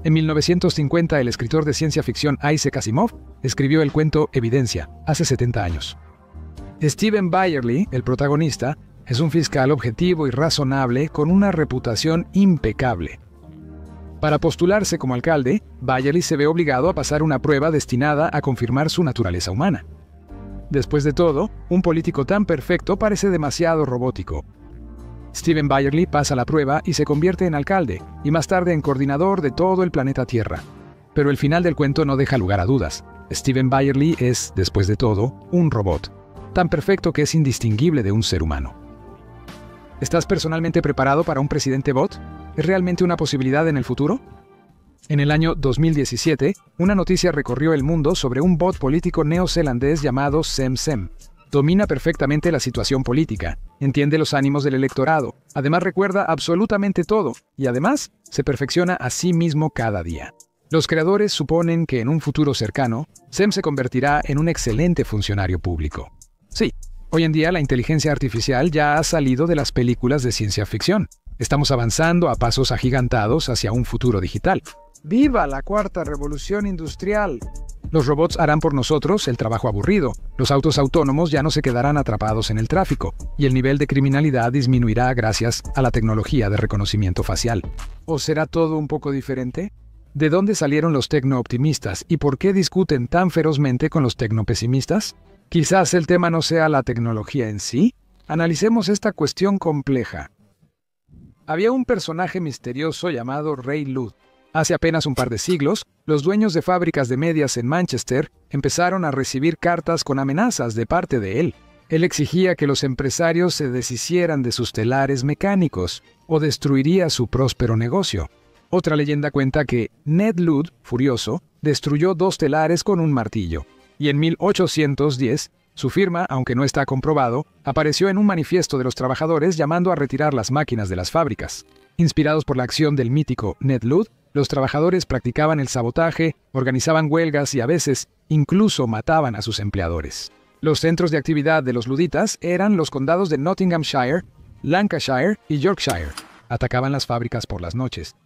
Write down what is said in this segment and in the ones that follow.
En 1950, el escritor de ciencia ficción Isaac Asimov escribió el cuento Evidencia, hace 70 años. Stephen Byerly, el protagonista, es un fiscal objetivo y razonable con una reputación impecable. Para postularse como alcalde, Byerly se ve obligado a pasar una prueba destinada a confirmar su naturaleza humana. Después de todo, un político tan perfecto parece demasiado robótico. Stephen Byerly pasa la prueba y se convierte en alcalde, y más tarde en coordinador de todo el planeta Tierra. Pero el final del cuento no deja lugar a dudas. Stephen Byerly es, después de todo, un robot, tan perfecto que es indistinguible de un ser humano. ¿Estás personalmente preparado para un presidente bot? ¿Es realmente una posibilidad en el futuro? En el año 2017, una noticia recorrió el mundo sobre un bot político neozelandés llamado SemSem. Domina perfectamente la situación política, entiende los ánimos del electorado, además recuerda absolutamente todo, y además se perfecciona a sí mismo cada día. Los creadores suponen que en un futuro cercano, Sem se convertirá en un excelente funcionario público. Sí, hoy en día la inteligencia artificial ya ha salido de las películas de ciencia ficción. Estamos avanzando a pasos agigantados hacia un futuro digital. ¡Viva la cuarta revolución industrial! Los robots harán por nosotros el trabajo aburrido, los autos autónomos ya no se quedarán atrapados en el tráfico, y el nivel de criminalidad disminuirá gracias a la tecnología de reconocimiento facial. ¿O será todo un poco diferente? ¿De dónde salieron los tecno-optimistas y por qué discuten tan ferozmente con los tecno-pesimistas? Quizás el tema no sea la tecnología en sí. Analicemos esta cuestión compleja. Había un personaje misterioso llamado Ray Ludd. Hace apenas un par de siglos, los dueños de fábricas de medias en Manchester empezaron a recibir cartas con amenazas de parte de él. Él exigía que los empresarios se deshicieran de sus telares mecánicos o destruiría su próspero negocio. Otra leyenda cuenta que Ned Ludd, furioso, destruyó 2 telares con un martillo. Y en 1810, su firma, aunque no está comprobado, apareció en un manifiesto de los trabajadores llamando a retirar las máquinas de las fábricas. Inspirados por la acción del mítico Ned Ludd, los trabajadores practicaban el sabotaje, organizaban huelgas y a veces incluso mataban a sus empleadores. Los centros de actividad de los luditas eran los condados de Nottinghamshire, Lancashire y Yorkshire. Atacaban las fábricas por las noches.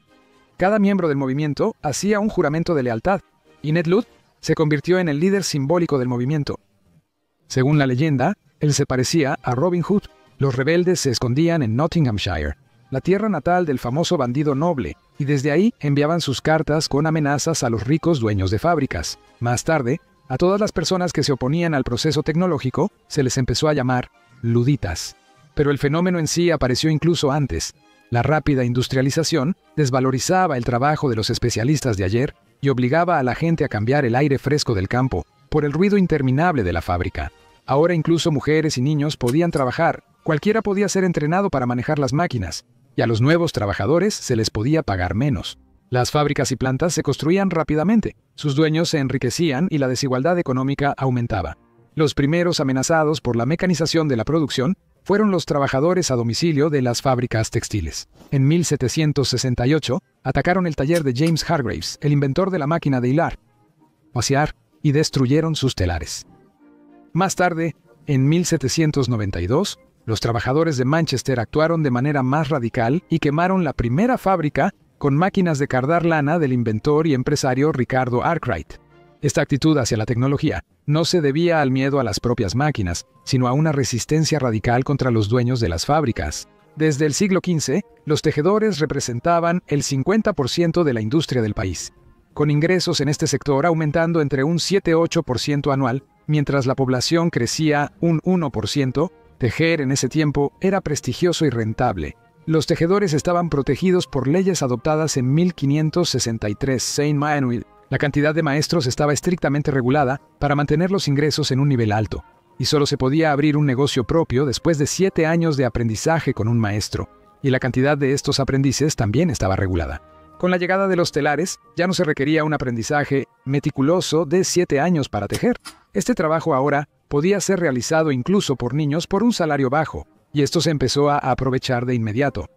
Cada miembro del movimiento hacía un juramento de lealtad, y Ned Ludd se convirtió en el líder simbólico del movimiento. Según la leyenda, él se parecía a Robin Hood. Los rebeldes se escondían en Nottinghamshire, la tierra natal del famoso bandido noble, y desde ahí enviaban sus cartas con amenazas a los ricos dueños de fábricas. Más tarde, a todas las personas que se oponían al proceso tecnológico se les empezó a llamar luditas. Pero el fenómeno en sí apareció incluso antes. La rápida industrialización desvalorizaba el trabajo de los especialistas de ayer y obligaba a la gente a cambiar el aire fresco del campo por el ruido interminable de la fábrica. Ahora incluso mujeres y niños podían trabajar, cualquiera podía ser entrenado para manejar las máquinas, y a los nuevos trabajadores se les podía pagar menos. Las fábricas y plantas se construían rápidamente, sus dueños se enriquecían y la desigualdad económica aumentaba. Los primeros amenazados por la mecanización de la producción fueron los trabajadores a domicilio de las fábricas textiles. En 1768, atacaron el taller de James Hargreaves, el inventor de la máquina de hilar, vaciar, y destruyeron sus telares. Más tarde, en 1792, los trabajadores de Manchester actuaron de manera más radical y quemaron la primera fábrica con máquinas de cardar lana del inventor y empresario Ricardo Arkwright. Esta actitud hacia la tecnología no se debía al miedo a las propias máquinas, sino a una resistencia radical contra los dueños de las fábricas. Desde el siglo XV, los tejedores representaban el 50% de la industria del país, con ingresos en este sector aumentando entre un 7-8% anual, mientras la población crecía un 1%. Tejer en ese tiempo era prestigioso y rentable. Los tejedores estaban protegidos por leyes adoptadas en 1563 Saint Manuel. La cantidad de maestros estaba estrictamente regulada para mantener los ingresos en un nivel alto, y solo se podía abrir un negocio propio después de 7 años de aprendizaje con un maestro, y la cantidad de estos aprendices también estaba regulada. Con la llegada de los telares, ya no se requería un aprendizaje meticuloso de 7 años para tejer. Este trabajo ahora podía ser realizado incluso por niños por un salario bajo, y esto se empezó a aprovechar de inmediato.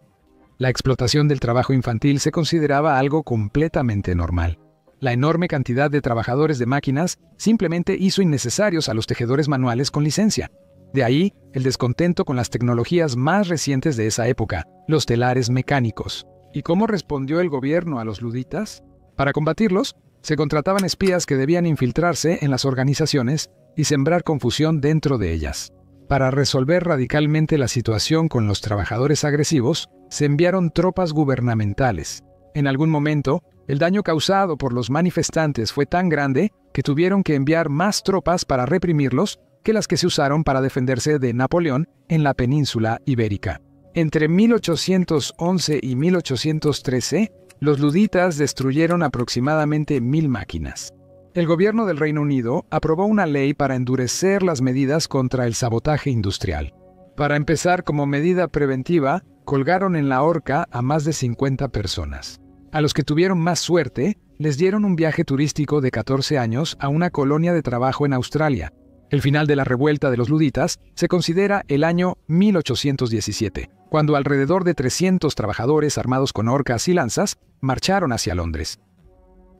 La explotación del trabajo infantil se consideraba algo completamente normal. La enorme cantidad de trabajadores de máquinas simplemente hizo innecesarios a los tejedores manuales con licencia. De ahí el descontento con las tecnologías más recientes de esa época, los telares mecánicos. ¿Y cómo respondió el gobierno a los luditas? Para combatirlos, se contrataban espías que debían infiltrarse en las organizaciones y sembrar confusión dentro de ellas. Para resolver radicalmente la situación con los trabajadores agresivos, se enviaron tropas gubernamentales. En algún momento, el daño causado por los manifestantes fue tan grande que tuvieron que enviar más tropas para reprimirlos que las que se usaron para defenderse de Napoleón en la península ibérica. Entre 1811 y 1813, los luditas destruyeron aproximadamente 1000 máquinas. El gobierno del Reino Unido aprobó una ley para endurecer las medidas contra el sabotaje industrial. Para empezar, como medida preventiva, colgaron en la horca a más de 50 personas. A los que tuvieron más suerte, les dieron un viaje turístico de 14 años a una colonia de trabajo en Australia. El final de la revuelta de los luditas se considera el año 1817, cuando alrededor de 300 trabajadores armados con horcas y lanzas marcharon hacia Londres.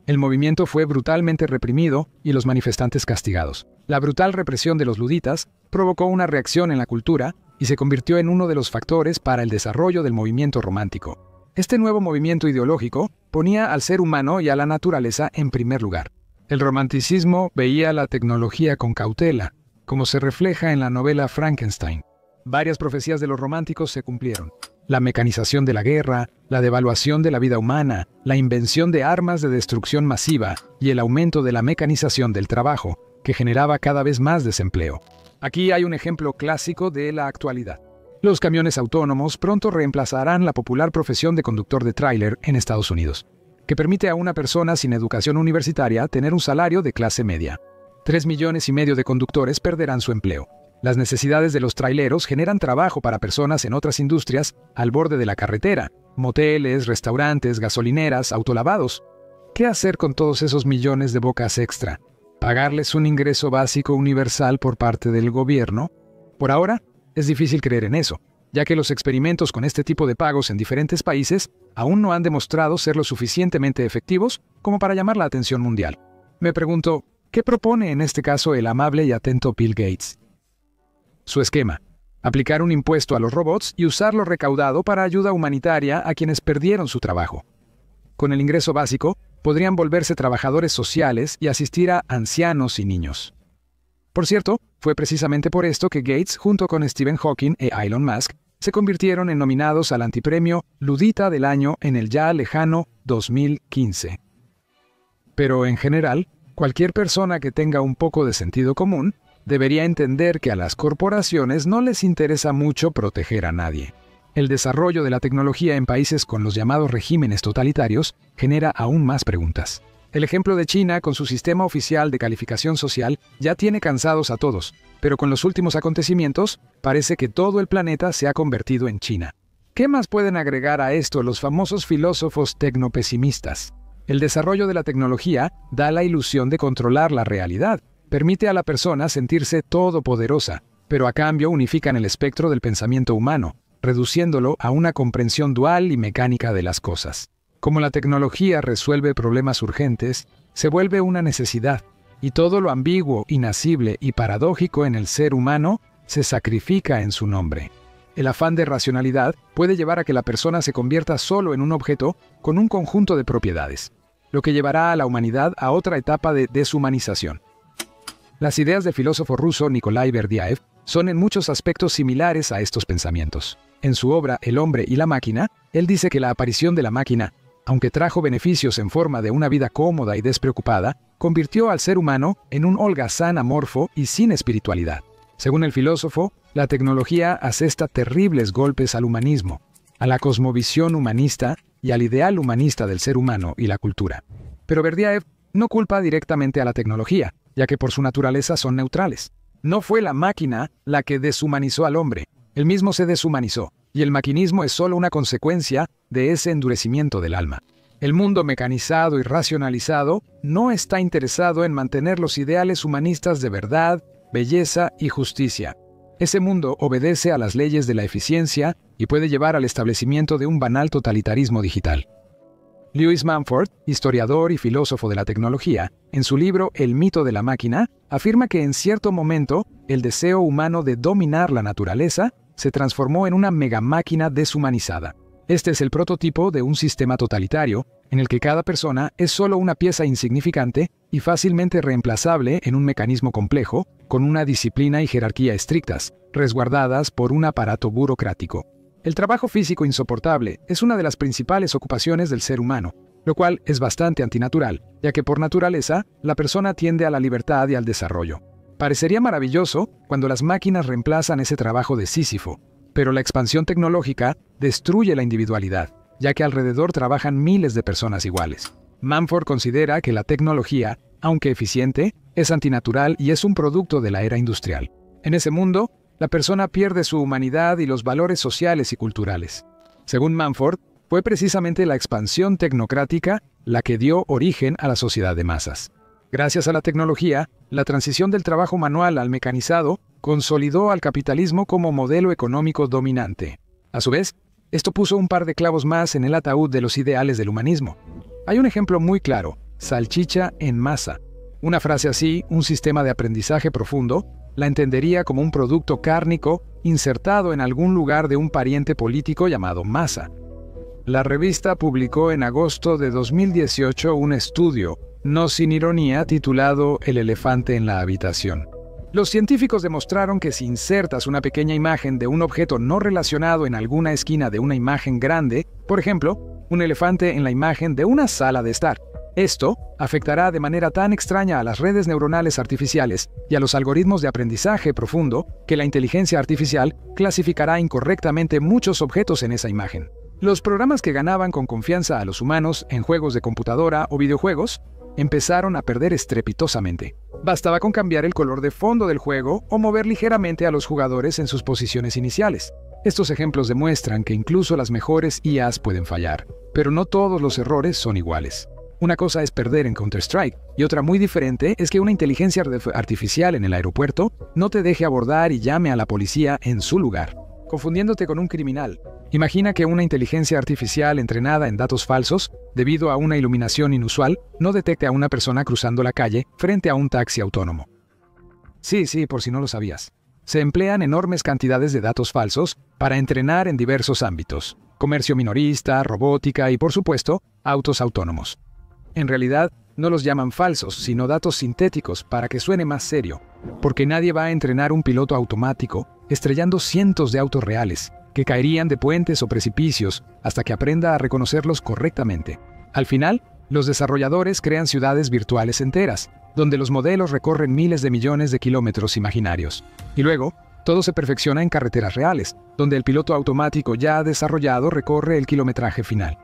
El movimiento fue brutalmente reprimido y los manifestantes castigados. La brutal represión de los luditas provocó una reacción en la cultura y se convirtió en uno de los factores para el desarrollo del movimiento romántico. Este nuevo movimiento ideológico ponía al ser humano y a la naturaleza en primer lugar. El romanticismo veía la tecnología con cautela, como se refleja en la novela Frankenstein. Varias profecías de los románticos se cumplieron. La mecanización de la guerra, la devaluación de la vida humana, la invención de armas de destrucción masiva y el aumento de la mecanización del trabajo, que generaba cada vez más desempleo. Aquí hay un ejemplo clásico de la actualidad. Los camiones autónomos pronto reemplazarán la popular profesión de conductor de tráiler en Estados Unidos, que permite a una persona sin educación universitaria tener un salario de clase media. 3,5 millones de conductores perderán su empleo. Las necesidades de los traileros generan trabajo para personas en otras industrias al borde de la carretera, moteles, restaurantes, gasolineras, autolavados. ¿Qué hacer con todos esos millones de bocas extra? ¿Pagarles un ingreso básico universal por parte del gobierno? Por ahora, es difícil creer en eso, ya que los experimentos con este tipo de pagos en diferentes países aún no han demostrado ser lo suficientemente efectivos como para llamar la atención mundial. Me pregunto, ¿qué propone en este caso el amable y atento Bill Gates? Su esquema: aplicar un impuesto a los robots y usar lo recaudado para ayuda humanitaria a quienes perdieron su trabajo. Con el ingreso básico, podrían volverse trabajadores sociales y asistir a ancianos y niños. Por cierto, fue precisamente por esto que Gates, junto con Stephen Hawking e Elon Musk, se convirtieron en nominados al antipremio Ludita del Año en el ya lejano 2015. Pero en general, cualquier persona que tenga un poco de sentido común debería entender que a las corporaciones no les interesa mucho proteger a nadie. El desarrollo de la tecnología en países con los llamados regímenes totalitarios genera aún más preguntas. El ejemplo de China con su sistema oficial de calificación social ya tiene cansados a todos, pero con los últimos acontecimientos parece que todo el planeta se ha convertido en China. ¿Qué más pueden agregar a esto los famosos filósofos tecnopesimistas? El desarrollo de la tecnología da la ilusión de controlar la realidad. Permite a la persona sentirse todopoderosa, pero a cambio unifican el espectro del pensamiento humano, reduciéndolo a una comprensión dual y mecánica de las cosas. Como la tecnología resuelve problemas urgentes, se vuelve una necesidad, y todo lo ambiguo, inacible y paradójico en el ser humano se sacrifica en su nombre. El afán de racionalidad puede llevar a que la persona se convierta solo en un objeto con un conjunto de propiedades, lo que llevará a la humanidad a otra etapa de deshumanización. Las ideas del filósofo ruso Nikolai Berdyaev son en muchos aspectos similares a estos pensamientos. En su obra El hombre y la máquina, él dice que la aparición de la máquina, aunque trajo beneficios en forma de una vida cómoda y despreocupada, convirtió al ser humano en un holgazán amorfo y sin espiritualidad. Según el filósofo, la tecnología asesta terribles golpes al humanismo, a la cosmovisión humanista y al ideal humanista del ser humano y la cultura. Pero Berdyaev no culpa directamente a la tecnología, ya que por su naturaleza son neutrales. No fue la máquina la que deshumanizó al hombre, él mismo se deshumanizó, y el maquinismo es solo una consecuencia de ese endurecimiento del alma. El mundo mecanizado y racionalizado no está interesado en mantener los ideales humanistas de verdad, belleza y justicia. Ese mundo obedece a las leyes de la eficiencia y puede llevar al establecimiento de un banal totalitarismo digital. Lewis Mumford, historiador y filósofo de la tecnología, en su libro El mito de la máquina, afirma que en cierto momento el deseo humano de dominar la naturaleza se transformó en una megamáquina deshumanizada. Este es el prototipo de un sistema totalitario en el que cada persona es solo una pieza insignificante y fácilmente reemplazable en un mecanismo complejo, con una disciplina y jerarquía estrictas, resguardadas por un aparato burocrático. El trabajo físico insoportable es una de las principales ocupaciones del ser humano, lo cual es bastante antinatural, ya que por naturaleza, la persona tiende a la libertad y al desarrollo. Parecería maravilloso cuando las máquinas reemplazan ese trabajo de Sísifo, pero la expansión tecnológica destruye la individualidad, ya que alrededor trabajan miles de personas iguales. Mumford considera que la tecnología, aunque eficiente, es antinatural y es un producto de la era industrial. En ese mundo, la persona pierde su humanidad y los valores sociales y culturales. Según Mumford, fue precisamente la expansión tecnocrática la que dio origen a la sociedad de masas. Gracias a la tecnología, la transición del trabajo manual al mecanizado consolidó al capitalismo como modelo económico dominante. A su vez, esto puso un par de clavos más en el ataúd de los ideales del humanismo. Hay un ejemplo muy claro: salchicha en masa. Una frase así, un sistema de aprendizaje profundo, la entendería como un producto cárnico insertado en algún lugar de un pariente político llamado masa. La revista publicó en agosto de 2018 un estudio, no sin ironía, titulado El elefante en la habitación. Los científicos demostraron que si insertas una pequeña imagen de un objeto no relacionado en alguna esquina de una imagen grande, por ejemplo, un elefante en la imagen de una sala de estar, esto afectará de manera tan extraña a las redes neuronales artificiales y a los algoritmos de aprendizaje profundo que la inteligencia artificial clasificará incorrectamente muchos objetos en esa imagen. Los programas que ganaban con confianza a los humanos en juegos de computadora o videojuegos empezaron a perder estrepitosamente. Bastaba con cambiar el color de fondo del juego o mover ligeramente a los jugadores en sus posiciones iniciales. Estos ejemplos demuestran que incluso las mejores IAs pueden fallar, pero no todos los errores son iguales. Una cosa es perder en Counter-Strike, y otra muy diferente es que una inteligencia artificial en el aeropuerto no te deje abordar y llame a la policía en su lugar, confundiéndote con un criminal. Imagina que una inteligencia artificial entrenada en datos falsos, debido a una iluminación inusual, no detecte a una persona cruzando la calle frente a un taxi autónomo. Sí, por si no lo sabías. Se emplean enormes cantidades de datos falsos para entrenar en diversos ámbitos: comercio minorista, robótica y, por supuesto, autos autónomos. En realidad, no los llaman falsos, sino datos sintéticos para que suene más serio, porque nadie va a entrenar un piloto automático estrellando cientos de autos reales, que caerían de puentes o precipicios hasta que aprenda a reconocerlos correctamente. Al final, los desarrolladores crean ciudades virtuales enteras, donde los modelos recorren miles de millones de kilómetros imaginarios. Y luego, todo se perfecciona en carreteras reales, donde el piloto automático ya desarrollado recorre el kilometraje final.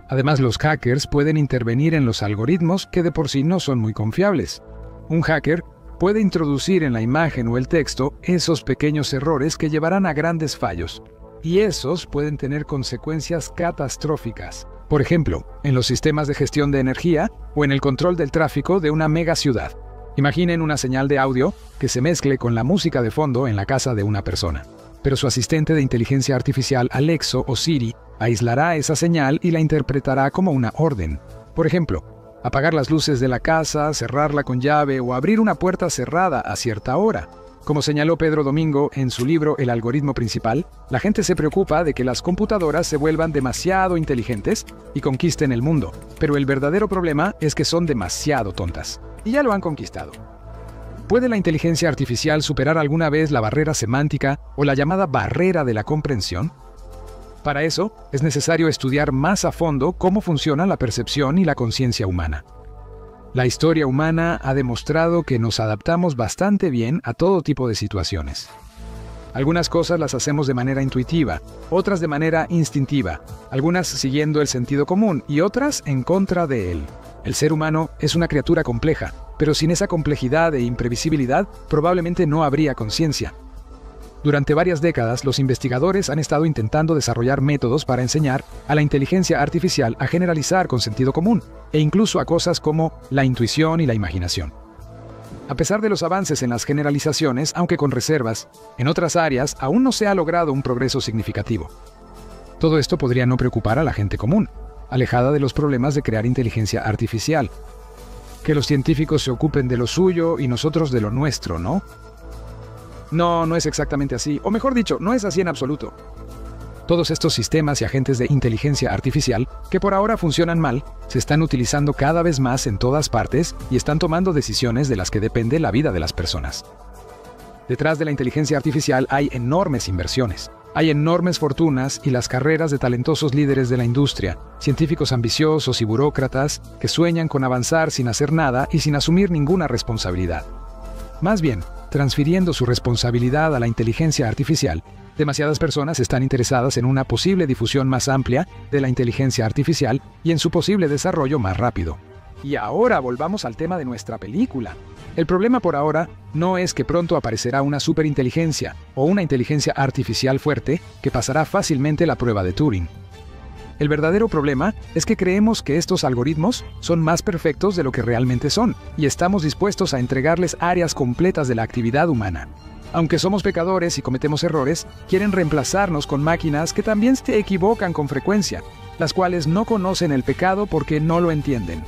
Además, los hackers pueden intervenir en los algoritmos que de por sí no son muy confiables. Un hacker puede introducir en la imagen o el texto esos pequeños errores que llevarán a grandes fallos, y esos pueden tener consecuencias catastróficas. Por ejemplo, en los sistemas de gestión de energía o en el control del tráfico de una megaciudad. Imaginen una señal de audio que se mezcle con la música de fondo en la casa de una persona, pero su asistente de inteligencia artificial Alexo o Siri aislará esa señal y la interpretará como una orden. Por ejemplo, apagar las luces de la casa, cerrarla con llave o abrir una puerta cerrada a cierta hora. Como señaló Pedro Domingo en su libro El algoritmo principal, la gente se preocupa de que las computadoras se vuelvan demasiado inteligentes y conquisten el mundo, pero el verdadero problema es que son demasiado tontas. Y ya lo han conquistado. ¿Puede la inteligencia artificial superar alguna vez la barrera semántica o la llamada barrera de la comprensión? Para eso, es necesario estudiar más a fondo cómo funciona la percepción y la conciencia humana. La historia humana ha demostrado que nos adaptamos bastante bien a todo tipo de situaciones. Algunas cosas las hacemos de manera intuitiva, otras de manera instintiva, algunas siguiendo el sentido común y otras en contra de él. El ser humano es una criatura compleja, pero sin esa complejidad e imprevisibilidad probablemente no habría conciencia. Durante varias décadas, los investigadores han estado intentando desarrollar métodos para enseñar a la inteligencia artificial a generalizar con sentido común, e incluso a cosas como la intuición y la imaginación. A pesar de los avances en las generalizaciones, aunque con reservas, en otras áreas aún no se ha logrado un progreso significativo. Todo esto podría no preocupar a la gente común, alejada de los problemas de crear inteligencia artificial. Que los científicos se ocupen de lo suyo y nosotros de lo nuestro, ¿no? No es exactamente así, o mejor dicho, no es así en absoluto. Todos estos sistemas y agentes de inteligencia artificial, que por ahora funcionan mal, se están utilizando cada vez más en todas partes y están tomando decisiones de las que depende la vida de las personas. Detrás de la inteligencia artificial hay enormes inversiones. Hay enormes fortunas y las carreras de talentosos líderes de la industria, científicos ambiciosos y burócratas que sueñan con avanzar sin hacer nada y sin asumir ninguna responsabilidad. Más bien, transfiriendo su responsabilidad a la inteligencia artificial, demasiadas personas están interesadas en una posible difusión más amplia de la inteligencia artificial y en su posible desarrollo más rápido. Y ahora volvamos al tema de nuestra película. El problema por ahora no es que pronto aparecerá una superinteligencia o una inteligencia artificial fuerte que pasará fácilmente la prueba de Turing. El verdadero problema es que creemos que estos algoritmos son más perfectos de lo que realmente son y estamos dispuestos a entregarles áreas completas de la actividad humana. Aunque somos pecadores y cometemos errores, quieren reemplazarnos con máquinas que también se equivocan con frecuencia, las cuales no conocen el pecado porque no lo entienden.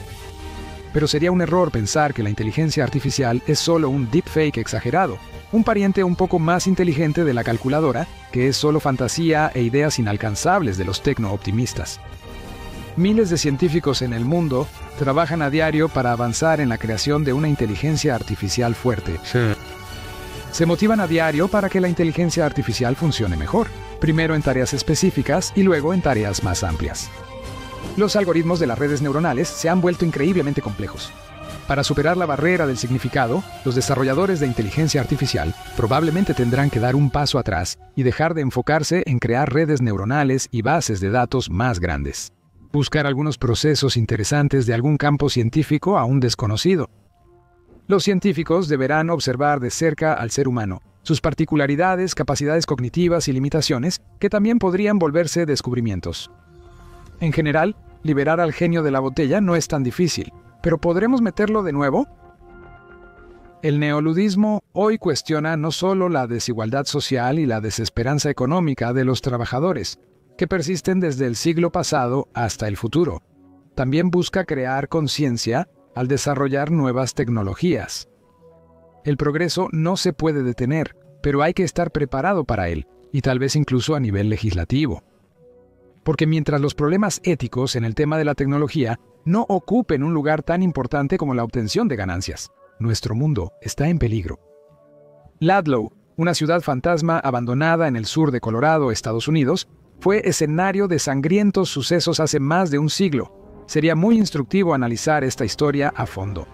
Pero sería un error pensar que la inteligencia artificial es solo un deepfake exagerado, un pariente un poco más inteligente de la calculadora, que es solo fantasía e ideas inalcanzables de los tecno-optimistas. Miles de científicos en el mundo trabajan a diario para avanzar en la creación de una inteligencia artificial fuerte. Sí. Se motivan a diario para que la inteligencia artificial funcione mejor, primero en tareas específicas y luego en tareas más amplias. Los algoritmos de las redes neuronales se han vuelto increíblemente complejos. Para superar la barrera del significado, los desarrolladores de inteligencia artificial probablemente tendrán que dar un paso atrás y dejar de enfocarse en crear redes neuronales y bases de datos más grandes. Buscar algunos procesos interesantes de algún campo científico aún desconocido. Los científicos deberán observar de cerca al ser humano, sus particularidades, capacidades cognitivas y limitaciones, que también podrían volverse descubrimientos. En general, liberar al genio de la botella no es tan difícil, pero ¿podremos meterlo de nuevo? El neoludismo hoy cuestiona no solo la desigualdad social y la desesperanza económica de los trabajadores, que persisten desde el siglo pasado hasta el futuro. También busca crear conciencia al desarrollar nuevas tecnologías. El progreso no se puede detener, pero hay que estar preparado para él, y tal vez incluso a nivel legislativo. Porque mientras los problemas éticos en el tema de la tecnología no ocupen un lugar tan importante como la obtención de ganancias, nuestro mundo está en peligro. Ludlow, una ciudad fantasma abandonada en el sur de Colorado, Estados Unidos, fue escenario de sangrientos sucesos hace más de un siglo. Sería muy instructivo analizar esta historia a fondo.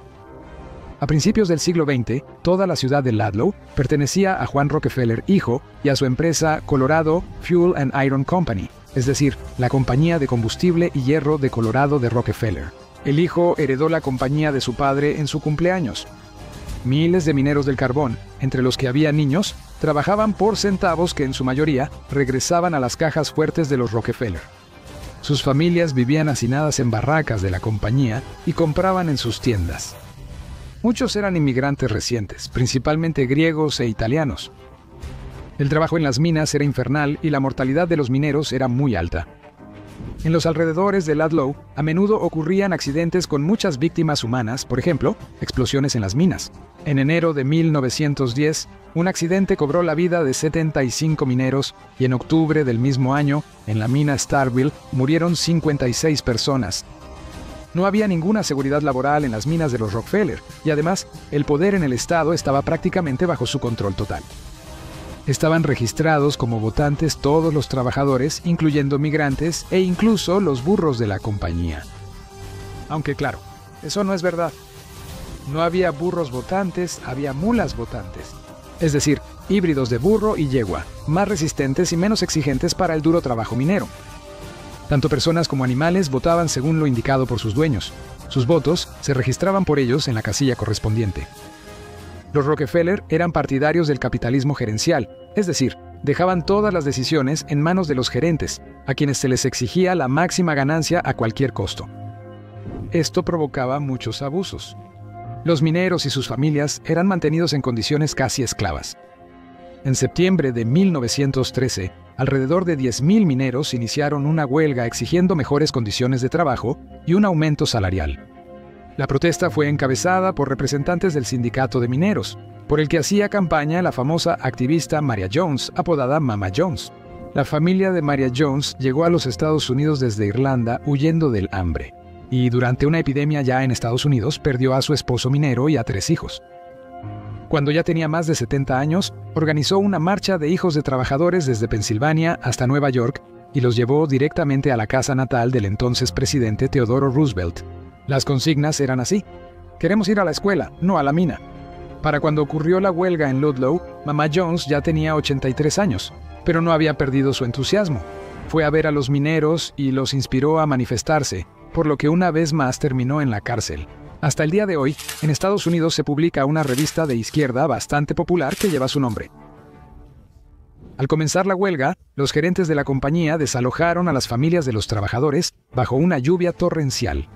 A principios del siglo XX, toda la ciudad de Ludlow pertenecía a Juan Rockefeller hijo y a su empresa Colorado Fuel and Iron Company, es decir, la compañía de combustible y hierro de Colorado de Rockefeller. El hijo heredó la compañía de su padre en su cumpleaños. Miles de mineros del carbón, entre los que había niños, trabajaban por centavos que en su mayoría regresaban a las cajas fuertes de los Rockefeller. Sus familias vivían hacinadas en barracas de la compañía y compraban en sus tiendas. Muchos eran inmigrantes recientes, principalmente griegos e italianos. El trabajo en las minas era infernal y la mortalidad de los mineros era muy alta. En los alrededores de Ludlow, a menudo ocurrían accidentes con muchas víctimas humanas, por ejemplo, explosiones en las minas. En enero de 1910, un accidente cobró la vida de 75 mineros y en octubre del mismo año, en la mina Starkville, murieron 56 personas. No había ninguna seguridad laboral en las minas de los Rockefeller y además, el poder en el estado estaba prácticamente bajo su control total. Estaban registrados como votantes todos los trabajadores, incluyendo migrantes e incluso los burros de la compañía. Aunque claro, eso no es verdad. No había burros votantes, había mulas votantes. Es decir, híbridos de burro y yegua, más resistentes y menos exigentes para el duro trabajo minero. Tanto personas como animales votaban según lo indicado por sus dueños. Sus votos se registraban por ellos en la casilla correspondiente. Los Rockefeller eran partidarios del capitalismo gerencial, es decir, dejaban todas las decisiones en manos de los gerentes, a quienes se les exigía la máxima ganancia a cualquier costo. Esto provocaba muchos abusos. Los mineros y sus familias eran mantenidos en condiciones casi esclavas. En septiembre de 1913, alrededor de 10.000 mineros iniciaron una huelga exigiendo mejores condiciones de trabajo y un aumento salarial. La protesta fue encabezada por representantes del sindicato de mineros, por el que hacía campaña la famosa activista Maria Jones, apodada Mama Jones. La familia de Maria Jones llegó a los Estados Unidos desde Irlanda huyendo del hambre, y durante una epidemia ya en Estados Unidos perdió a su esposo minero y a 3 hijos. Cuando ya tenía más de 70 años, organizó una marcha de hijos de trabajadores desde Pensilvania hasta Nueva York y los llevó directamente a la casa natal del entonces presidente Theodore Roosevelt. Las consignas eran así: queremos ir a la escuela, no a la mina. Para cuando ocurrió la huelga en Ludlow, Mamá Jones ya tenía 83 años, pero no había perdido su entusiasmo. Fue a ver a los mineros y los inspiró a manifestarse, por lo que una vez más terminó en la cárcel. Hasta el día de hoy, en Estados Unidos se publica una revista de izquierda bastante popular que lleva su nombre. Al comenzar la huelga, los gerentes de la compañía desalojaron a las familias de los trabajadores bajo una lluvia torrencial.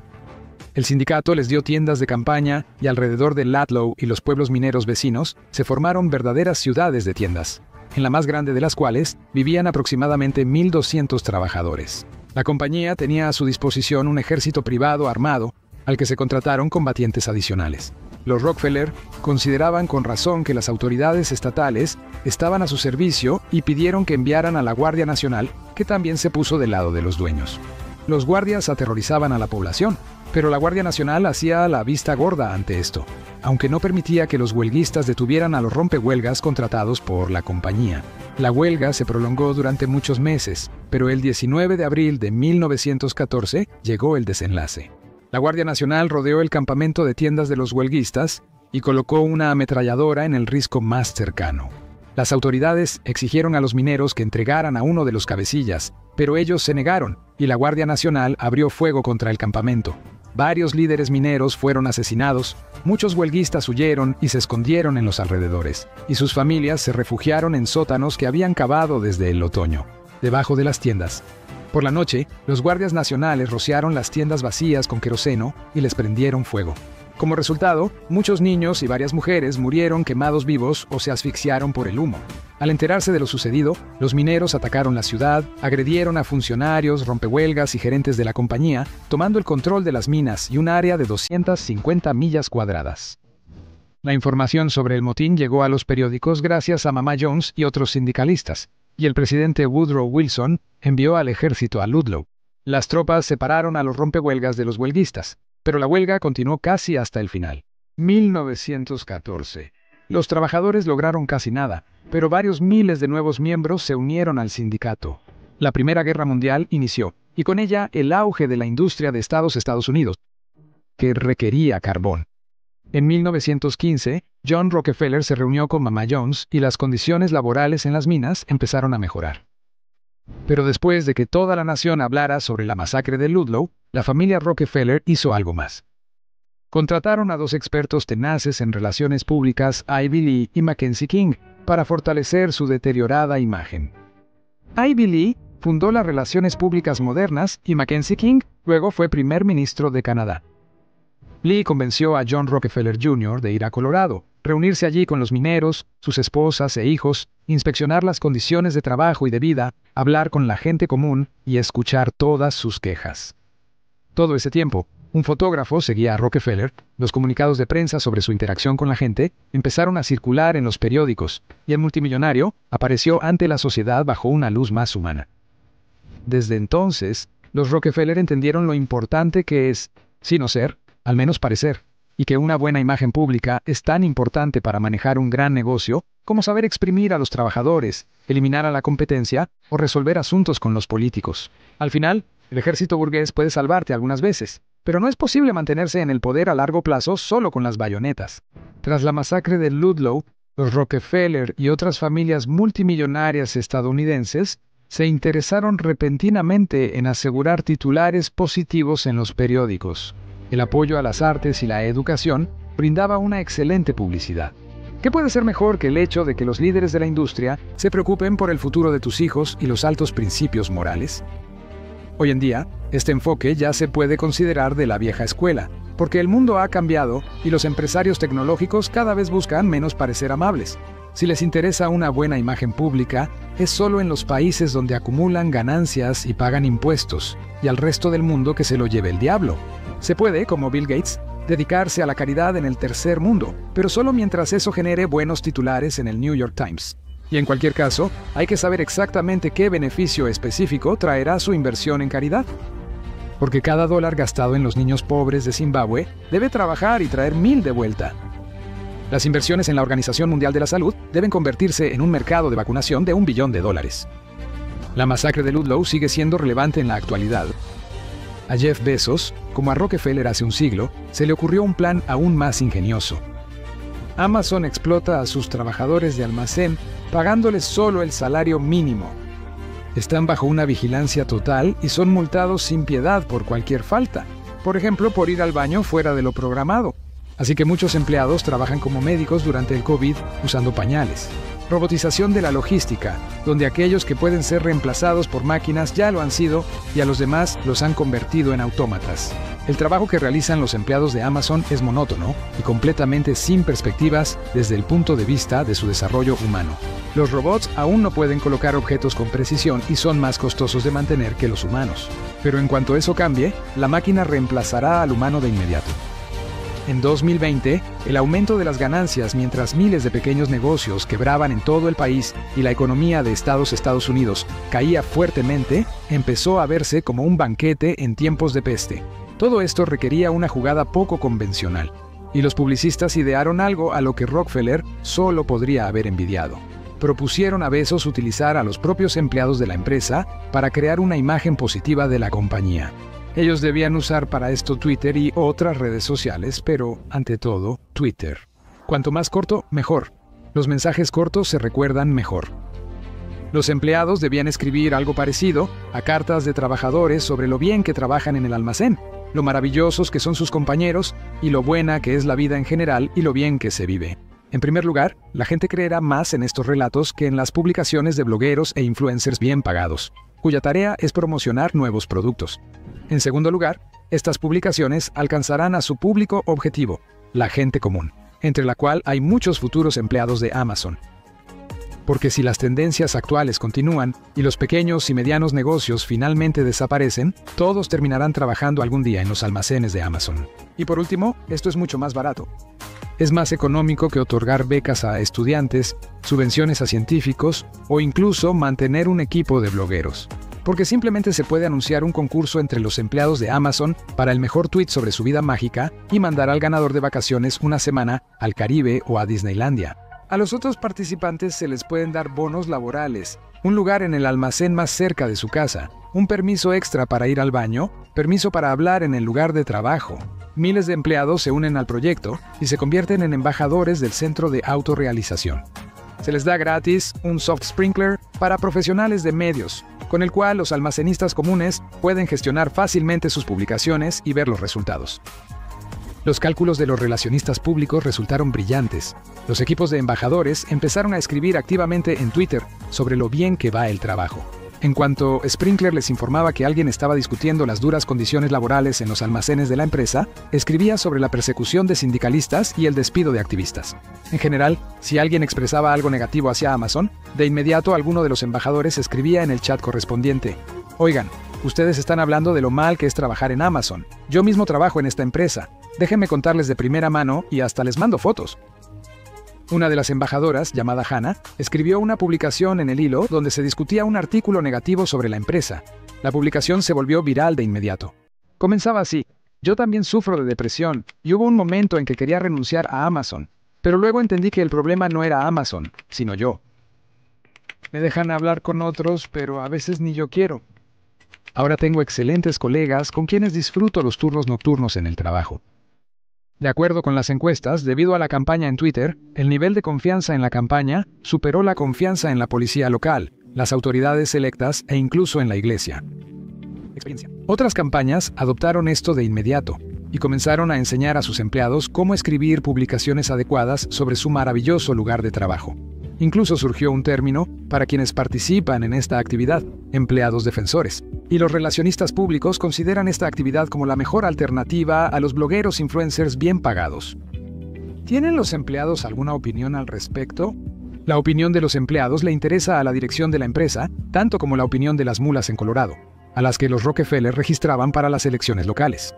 El sindicato les dio tiendas de campaña y alrededor de Ludlow y los pueblos mineros vecinos se formaron verdaderas ciudades de tiendas, en la más grande de las cuales vivían aproximadamente 1.200 trabajadores. La compañía tenía a su disposición un ejército privado armado, al que se contrataron combatientes adicionales. Los Rockefeller consideraban con razón que las autoridades estatales estaban a su servicio y pidieron que enviaran a la Guardia Nacional, que también se puso del lado de los dueños. Los guardias aterrorizaban a la población, pero la Guardia Nacional hacía la vista gorda ante esto, aunque no permitía que los huelguistas detuvieran a los rompehuelgas contratados por la compañía. La huelga se prolongó durante muchos meses, pero el 19 de abril de 1914 llegó el desenlace. La Guardia Nacional rodeó el campamento de tiendas de los huelguistas y colocó una ametralladora en el risco más cercano. Las autoridades exigieron a los mineros que entregaran a uno de los cabecillas, pero ellos se negaron y la Guardia Nacional abrió fuego contra el campamento. Varios líderes mineros fueron asesinados, muchos huelguistas huyeron y se escondieron en los alrededores, y sus familias se refugiaron en sótanos que habían cavado desde el otoño, debajo de las tiendas. Por la noche, los guardias nacionales rociaron las tiendas vacías con queroseno y les prendieron fuego. Como resultado, muchos niños y varias mujeres murieron quemados vivos o se asfixiaron por el humo. Al enterarse de lo sucedido, los mineros atacaron la ciudad, agredieron a funcionarios, rompehuelgas y gerentes de la compañía, tomando el control de las minas y un área de 250 millas cuadradas. La información sobre el motín llegó a los periódicos gracias a Mamá Jones y otros sindicalistas, y el presidente Woodrow Wilson envió al ejército a Ludlow. Las tropas separaron a los rompehuelgas de los huelguistas, pero la huelga continuó casi hasta el final. 1914. Los trabajadores lograron casi nada, pero varios miles de nuevos miembros se unieron al sindicato. La Primera Guerra Mundial inició, y con ella el auge de la industria de Estados Unidos, que requería carbón. En 1915, John Rockefeller se reunió con Mamá Jones y las condiciones laborales en las minas empezaron a mejorar. Pero después de que toda la nación hablara sobre la masacre de Ludlow, la familia Rockefeller hizo algo más. Contrataron a 2 expertos tenaces en relaciones públicas, Ivy Lee y Mackenzie King, para fortalecer su deteriorada imagen. Ivy Lee fundó las relaciones públicas modernas y Mackenzie King luego fue primer ministro de Canadá. Lee convenció a John Rockefeller Jr. de ir a Colorado, reunirse allí con los mineros, sus esposas e hijos, inspeccionar las condiciones de trabajo y de vida, hablar con la gente común y escuchar todas sus quejas. Todo ese tiempo, un fotógrafo seguía a Rockefeller, los comunicados de prensa sobre su interacción con la gente empezaron a circular en los periódicos, y el multimillonario apareció ante la sociedad bajo una luz más humana. Desde entonces, los Rockefeller entendieron lo importante que es, si no ser, al menos parecer, y que una buena imagen pública es tan importante para manejar un gran negocio como saber exprimir a los trabajadores, eliminar a la competencia o resolver asuntos con los políticos. Al final, el ejército burgués puede salvarte algunas veces, pero no es posible mantenerse en el poder a largo plazo solo con las bayonetas. Tras la masacre de Ludlow, los Rockefeller y otras familias multimillonarias estadounidenses se interesaron repentinamente en asegurar titulares positivos en los periódicos. El apoyo a las artes y la educación brindaba una excelente publicidad. ¿Qué puede ser mejor que el hecho de que los líderes de la industria se preocupen por el futuro de tus hijos y los altos principios morales? Hoy en día, este enfoque ya se puede considerar de la vieja escuela, porque el mundo ha cambiado y los empresarios tecnológicos cada vez buscan menos parecer amables. Si les interesa una buena imagen pública, es solo en los países donde acumulan ganancias y pagan impuestos, y al resto del mundo que se lo lleve el diablo. Se puede, como Bill Gates, dedicarse a la caridad en el tercer mundo, pero solo mientras eso genere buenos titulares en el New York Times. Y en cualquier caso, hay que saber exactamente qué beneficio específico traerá su inversión en caridad. Porque cada dólar gastado en los niños pobres de Zimbabue debe trabajar y traer 1,000 de vuelta. Las inversiones en la Organización Mundial de la Salud deben convertirse en un mercado de vacunación de $1 billón. La masacre de Ludlow sigue siendo relevante en la actualidad. A Jeff Bezos, como a Rockefeller hace un siglo, se le ocurrió un plan aún más ingenioso. Amazon explota a sus trabajadores de almacén pagándoles solo el salario mínimo. Están bajo una vigilancia total y son multados sin piedad por cualquier falta, por ejemplo, por ir al baño fuera de lo programado. Así que muchos empleados trabajan como médicos durante el COVID usando pañales. Robotización de la logística, donde aquellos que pueden ser reemplazados por máquinas ya lo han sido y a los demás los han convertido en autómatas. El trabajo que realizan los empleados de Amazon es monótono y completamente sin perspectivas desde el punto de vista de su desarrollo humano. Los robots aún no pueden colocar objetos con precisión y son más costosos de mantener que los humanos. Pero en cuanto eso cambie, la máquina reemplazará al humano de inmediato. En 2020, el aumento de las ganancias mientras miles de pequeños negocios quebraban en todo el país y la economía de Estados Unidos caía fuertemente, empezó a verse como un banquete en tiempos de peste. Todo esto requería una jugada poco convencional, y los publicistas idearon algo a lo que Rockefeller solo podría haber envidiado. Propusieron a Bezos utilizar a los propios empleados de la empresa para crear una imagen positiva de la compañía. Ellos debían usar para esto Twitter y otras redes sociales, pero, ante todo, Twitter. Cuanto más corto, mejor. Los mensajes cortos se recuerdan mejor. Los empleados debían escribir algo parecido a cartas de trabajadores sobre lo bien que trabajan en el almacén, lo maravillosos que son sus compañeros y lo buena que es la vida en general y lo bien que se vive. En primer lugar, la gente creerá más en estos relatos que en las publicaciones de blogueros e influencers bien pagados, cuya tarea es promocionar nuevos productos. En segundo lugar, estas publicaciones alcanzarán a su público objetivo, la gente común, entre la cual hay muchos futuros empleados de Amazon. Porque si las tendencias actuales continúan y los pequeños y medianos negocios finalmente desaparecen, todos terminarán trabajando algún día en los almacenes de Amazon. Y por último, esto es mucho más barato. Es más económico que otorgar becas a estudiantes, subvenciones a científicos o incluso mantener un equipo de blogueros. Porque simplemente se puede anunciar un concurso entre los empleados de Amazon para el mejor tweet sobre su vida mágica y mandar al ganador de vacaciones una semana al Caribe o a Disneylandia. A los otros participantes se les pueden dar bonos laborales, un lugar en el almacén más cerca de su casa, un permiso extra para ir al baño, permiso para hablar en el lugar de trabajo. Miles de empleados se unen al proyecto y se convierten en embajadores del centro de autorrealización. Se les da gratis un soft sprinkler para profesionales de medios, con el cual los almacenistas comunes pueden gestionar fácilmente sus publicaciones y ver los resultados. Los cálculos de los relacionistas públicos resultaron brillantes. Los equipos de embajadores empezaron a escribir activamente en Twitter sobre lo bien que va el trabajo. En cuanto Sprinkler les informaba que alguien estaba discutiendo las duras condiciones laborales en los almacenes de la empresa, escribía sobre la persecución de sindicalistas y el despido de activistas. En general, si alguien expresaba algo negativo hacia Amazon, de inmediato alguno de los embajadores escribía en el chat correspondiente: «Oigan, ustedes están hablando de lo mal que es trabajar en Amazon. Yo mismo trabajo en esta empresa. Déjenme contarles de primera mano y hasta les mando fotos». Una de las embajadoras, llamada Hannah, escribió una publicación en el hilo donde se discutía un artículo negativo sobre la empresa. La publicación se volvió viral de inmediato. Comenzaba así: «Yo también sufro de depresión y hubo un momento en que quería renunciar a Amazon, pero luego entendí que el problema no era Amazon, sino yo. Me dejan hablar con otros, pero a veces ni yo quiero. Ahora tengo excelentes colegas con quienes disfruto los turnos nocturnos en el trabajo». De acuerdo con las encuestas, debido a la campaña en Twitter, el nivel de confianza en la campaña superó la confianza en la policía local, las autoridades electas e incluso en la iglesia. Otras campañas adoptaron esto de inmediato y comenzaron a enseñar a sus empleados cómo escribir publicaciones adecuadas sobre su maravilloso lugar de trabajo. Incluso surgió un término para quienes participan en esta actividad: empleados defensores. Y los relacionistas públicos consideran esta actividad como la mejor alternativa a los blogueros influencers bien pagados. ¿Tienen los empleados alguna opinión al respecto? La opinión de los empleados le interesa a la dirección de la empresa, tanto como la opinión de las mulas en Colorado, a las que los Rockefeller registraban para las elecciones locales.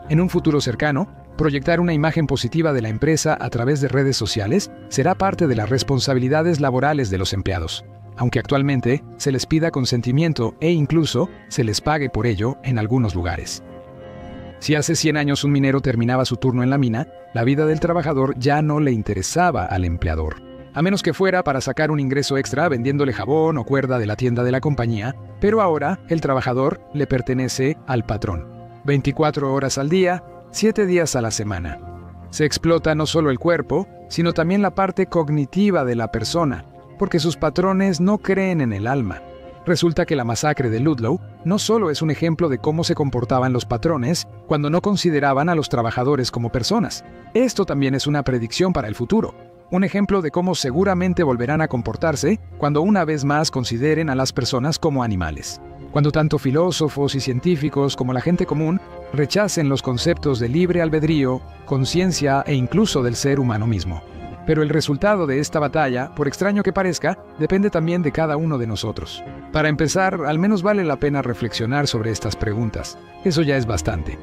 En un futuro cercano, proyectar una imagen positiva de la empresa a través de redes sociales será parte de las responsabilidades laborales de los empleados, aunque actualmente se les pida consentimiento e incluso se les pague por ello en algunos lugares. Si hace 100 años un minero terminaba su turno en la mina, la vida del trabajador ya no le interesaba al empleador, a menos que fuera para sacar un ingreso extra vendiéndole jabón o cuerda de la tienda de la compañía, pero ahora el trabajador le pertenece al patrón. 24 horas al día, 7 días a la semana. Se explota no solo el cuerpo, sino también la parte cognitiva de la persona, porque sus patrones no creen en el alma. Resulta que la masacre de Ludlow no solo es un ejemplo de cómo se comportaban los patrones cuando no consideraban a los trabajadores como personas. Esto también es una predicción para el futuro. Un ejemplo de cómo seguramente volverán a comportarse cuando una vez más consideren a las personas como animales. Cuando tanto filósofos y científicos como la gente común rechacen los conceptos de libre albedrío, conciencia e incluso del ser humano mismo. Pero el resultado de esta batalla, por extraño que parezca, depende también de cada uno de nosotros. Para empezar, al menos vale la pena reflexionar sobre estas preguntas. Eso ya es bastante.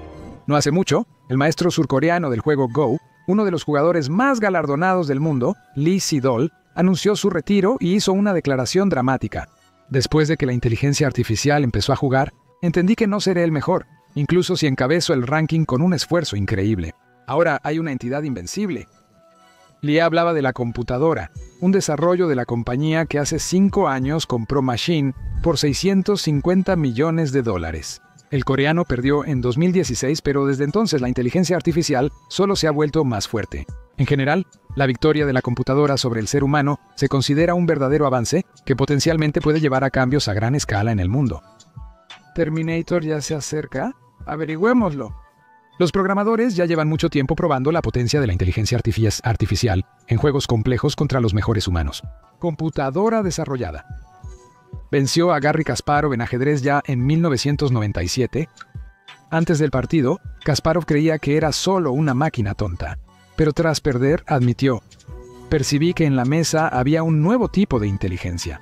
No hace mucho, el maestro surcoreano del juego Go, uno de los jugadores más galardonados del mundo, Lee Sedol, anunció su retiro y hizo una declaración dramática. Después de que la inteligencia artificial empezó a jugar, entendí que no seré el mejor, incluso si encabezo el ranking con un esfuerzo increíble. Ahora hay una entidad invencible. Lee hablaba de la computadora, un desarrollo de la compañía que hace 5 años compró Machine por $650 millones. El coreano perdió en 2016, pero desde entonces la inteligencia artificial solo se ha vuelto más fuerte. En general, la victoria de la computadora sobre el ser humano se considera un verdadero avance que potencialmente puede llevar a cambios a gran escala en el mundo. ¿Terminator ya se acerca? Averigüémoslo. Los programadores ya llevan mucho tiempo probando la potencia de la inteligencia artificial en juegos complejos contra los mejores humanos. Computadora desarrollada. Venció a Garry Kasparov en ajedrez ya en 1997. Antes del partido, Kasparov creía que era solo una máquina tonta, pero tras perder admitió: percibí que en la mesa había un nuevo tipo de inteligencia.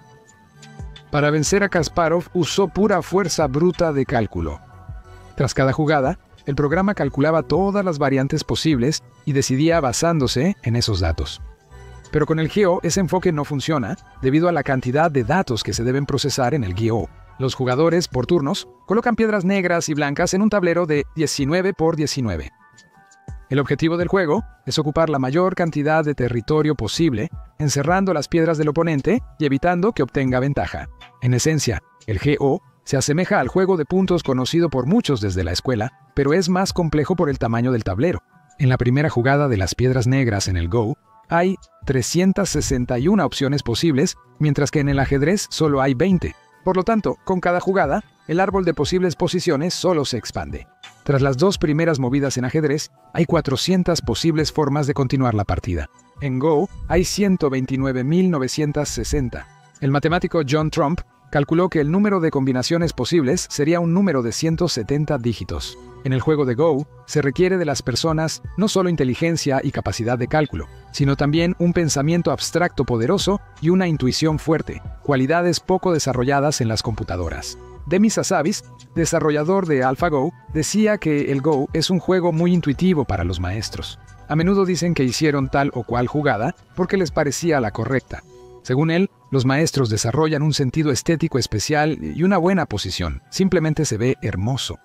Para vencer a Kasparov usó pura fuerza bruta de cálculo. Tras cada jugada, el programa calculaba todas las variantes posibles y decidía basándose en esos datos. Pero con el Go ese enfoque no funciona debido a la cantidad de datos que se deben procesar en el Go. Los jugadores, por turnos, colocan piedras negras y blancas en un tablero de 19 por 19. El objetivo del juego es ocupar la mayor cantidad de territorio posible, encerrando las piedras del oponente y evitando que obtenga ventaja. En esencia, el Go se asemeja al juego de puntos conocido por muchos desde la escuela, pero es más complejo por el tamaño del tablero. En la primera jugada de las piedras negras en el Go, hay 361 opciones posibles, mientras que en el ajedrez solo hay 20. Por lo tanto, con cada jugada, el árbol de posibles posiciones solo se expande. Tras las 2 primeras movidas en ajedrez, hay 400 posibles formas de continuar la partida. En Go, hay 129.960. El matemático John Trump calculó que el número de combinaciones posibles sería un número de 170 dígitos. En el juego de Go, se requiere de las personas no solo inteligencia y capacidad de cálculo, sino también un pensamiento abstracto poderoso y una intuición fuerte, cualidades poco desarrolladas en las computadoras. Demis Hassabis, desarrollador de AlphaGo, decía que el Go es un juego muy intuitivo para los maestros. A menudo dicen que hicieron tal o cual jugada porque les parecía la correcta. Según él, los maestros desarrollan un sentido estético especial y una buena posición. Simplemente se ve hermoso.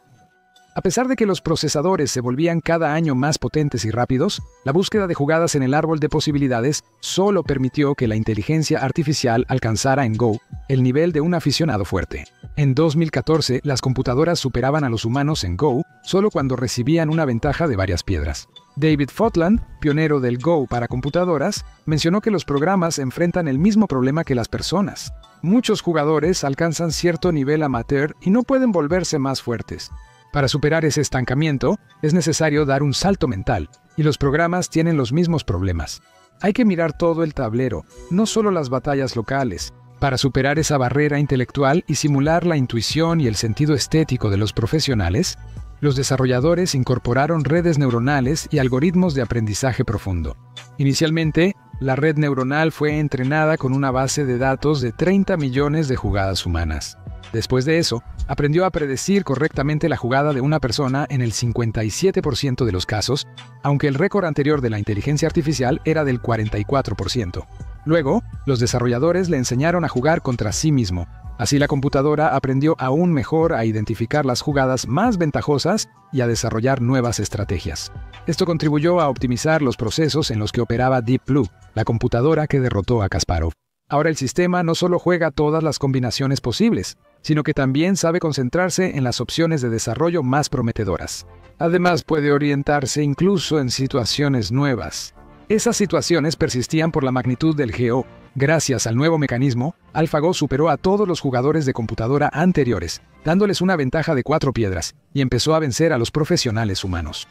A pesar de que los procesadores se volvían cada año más potentes y rápidos, la búsqueda de jugadas en el árbol de posibilidades solo permitió que la inteligencia artificial alcanzara en Go el nivel de un aficionado fuerte. En 2014, las computadoras superaban a los humanos en Go solo cuando recibían una ventaja de varias piedras. David Fotland, pionero del Go para computadoras, mencionó que los programas enfrentan el mismo problema que las personas. Muchos jugadores alcanzan cierto nivel amateur y no pueden volverse más fuertes. Para superar ese estancamiento, es necesario dar un salto mental, y los programas tienen los mismos problemas. Hay que mirar todo el tablero, no solo las batallas locales. Para superar esa barrera intelectual y simular la intuición y el sentido estético de los profesionales, los desarrolladores incorporaron redes neuronales y algoritmos de aprendizaje profundo. Inicialmente, la red neuronal fue entrenada con una base de datos de 30 millones de jugadas humanas. Después de eso, aprendió a predecir correctamente la jugada de una persona en el 57% de los casos, aunque el récord anterior de la inteligencia artificial era del 44%. Luego, los desarrolladores le enseñaron a jugar contra sí mismo. Así la computadora aprendió aún mejor a identificar las jugadas más ventajosas y a desarrollar nuevas estrategias. Esto contribuyó a optimizar los procesos en los que operaba Deep Blue, la computadora que derrotó a Kasparov. Ahora el sistema no solo juega todas las combinaciones posibles, sino que también sabe concentrarse en las opciones de desarrollo más prometedoras. Además, puede orientarse incluso en situaciones nuevas. Esas situaciones persistían por la magnitud del GO. Gracias al nuevo mecanismo, AlphaGo superó a todos los jugadores de computadora anteriores, dándoles una ventaja de 4 piedras, y empezó a vencer a los profesionales humanos.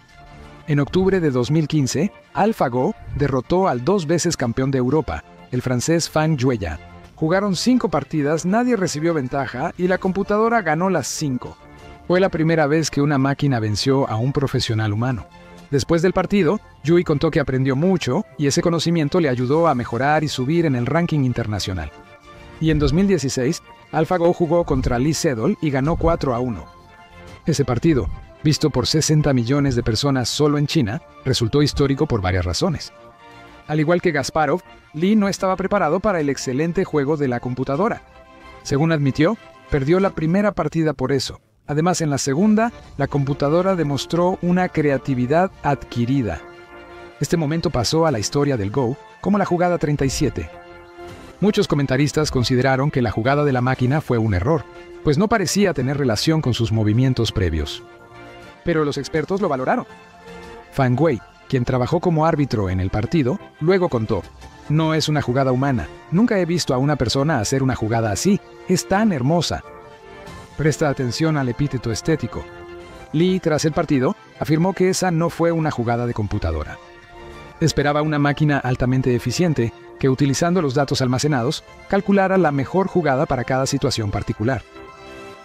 En octubre de 2015, AlphaGo derrotó al 2 veces campeón de Europa, el francés Fang Jueya. Jugaron 5 partidas, nadie recibió ventaja y la computadora ganó las 5. Fue la primera vez que una máquina venció a un profesional humano. Después del partido, Yui contó que aprendió mucho y ese conocimiento le ayudó a mejorar y subir en el ranking internacional. Y en 2016, AlphaGo jugó contra Lee Sedol y ganó 4-1. Ese partido, visto por 60 millones de personas solo en China, resultó histórico por varias razones. Al igual que Kasparov, Lee no estaba preparado para el excelente juego de la computadora. Según admitió, perdió la primera partida por eso. Además, en la segunda, la computadora demostró una creatividad adquirida. Este momento pasó a la historia del Go como la jugada 37. Muchos comentaristas consideraron que la jugada de la máquina fue un error, pues no parecía tener relación con sus movimientos previos. Pero los expertos lo valoraron. Fang Wei, quien trabajó como árbitro en el partido, luego contó: "No es una jugada humana. Nunca he visto a una persona hacer una jugada así. Es tan hermosa". Presta atención al epíteto estético. Lee, tras el partido, afirmó que esa no fue una jugada de computadora. Esperaba una máquina altamente eficiente que, utilizando los datos almacenados, calculara la mejor jugada para cada situación particular.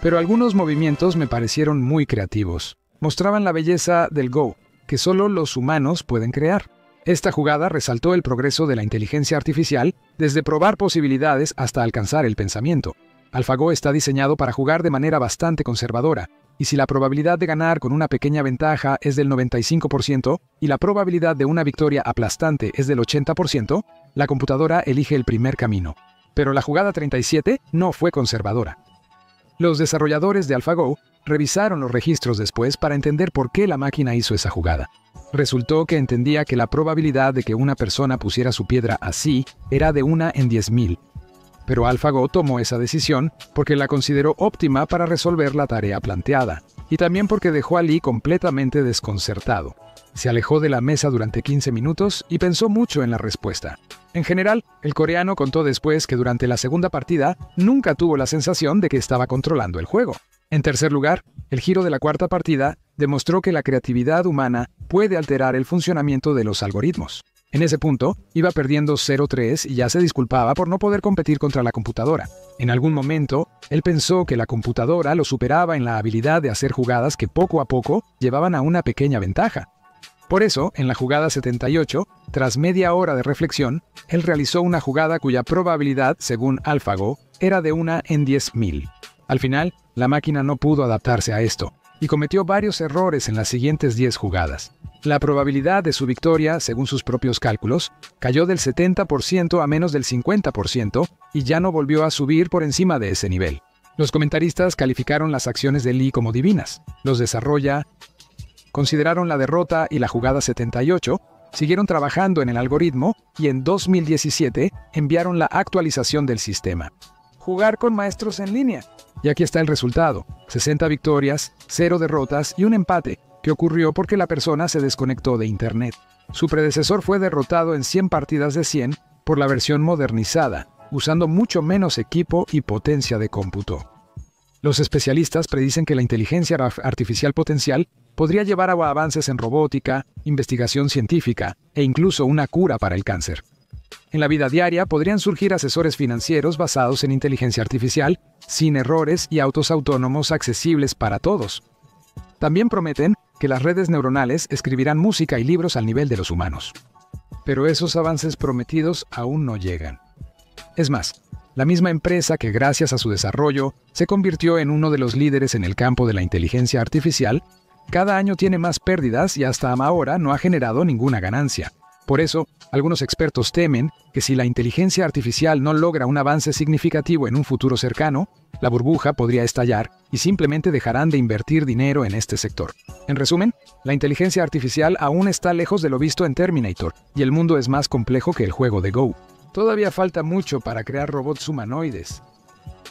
Pero algunos movimientos me parecieron muy creativos. Mostraban la belleza del Go, que solo los humanos pueden crear. Esta jugada resaltó el progreso de la inteligencia artificial desde probar posibilidades hasta alcanzar el pensamiento. AlphaGo está diseñado para jugar de manera bastante conservadora, y si la probabilidad de ganar con una pequeña ventaja es del 95% y la probabilidad de una victoria aplastante es del 80%, la computadora elige el primer camino. Pero la jugada 37 no fue conservadora. Los desarrolladores de AlphaGo revisaron los registros después para entender por qué la máquina hizo esa jugada. Resultó que entendía que la probabilidad de que una persona pusiera su piedra así era de 1 en 10.000. Pero AlphaGo tomó esa decisión porque la consideró óptima para resolver la tarea planteada, y también porque dejó a Lee completamente desconcertado. Se alejó de la mesa durante 15 minutos y pensó mucho en la respuesta. En general, el coreano contó después que durante la segunda partida nunca tuvo la sensación de que estaba controlando el juego. En tercer lugar, el giro de la cuarta partida demostró que la creatividad humana puede alterar el funcionamiento de los algoritmos. En ese punto, iba perdiendo 0-3 y ya se disculpaba por no poder competir contra la computadora. En algún momento, él pensó que la computadora lo superaba en la habilidad de hacer jugadas que poco a poco llevaban a una pequeña ventaja. Por eso, en la jugada 78, tras media hora de reflexión, él realizó una jugada cuya probabilidad, según AlphaGo, era de 1 en 10.000. Al final, la máquina no pudo adaptarse a esto, y cometió varios errores en las siguientes 10 jugadas. La probabilidad de su victoria, según sus propios cálculos, cayó del 70% a menos del 50% y ya no volvió a subir por encima de ese nivel. Los comentaristas calificaron las acciones de Lee como divinas. Los consideraron la derrota y la jugada 78, siguieron trabajando en el algoritmo y en 2017 enviaron la actualización del sistema. Jugar con maestros en línea. Y aquí está el resultado: 60 victorias, 0 derrotas y un empate, que ocurrió porque la persona se desconectó de Internet. Su predecesor fue derrotado en 100 partidas de 100 por la versión modernizada, usando mucho menos equipo y potencia de cómputo. Los especialistas predicen que la inteligencia artificial potencial podría llevar a avances en robótica, investigación científica e incluso una cura para el cáncer. En la vida diaria podrían surgir asesores financieros basados en inteligencia artificial, sin errores y autos autónomos accesibles para todos. También prometen que las redes neuronales escribirán música y libros al nivel de los humanos. Pero esos avances prometidos aún no llegan. Es más, la misma empresa que gracias a su desarrollo se convirtió en uno de los líderes en el campo de la inteligencia artificial, cada año tiene más pérdidas y hasta ahora no ha generado ninguna ganancia. Por eso, algunos expertos temen que si la inteligencia artificial no logra un avance significativo en un futuro cercano, la burbuja podría estallar y simplemente dejarán de invertir dinero en este sector. En resumen, la inteligencia artificial aún está lejos de lo visto en Terminator, y el mundo es más complejo que el juego de Go. Todavía falta mucho para crear robots humanoides,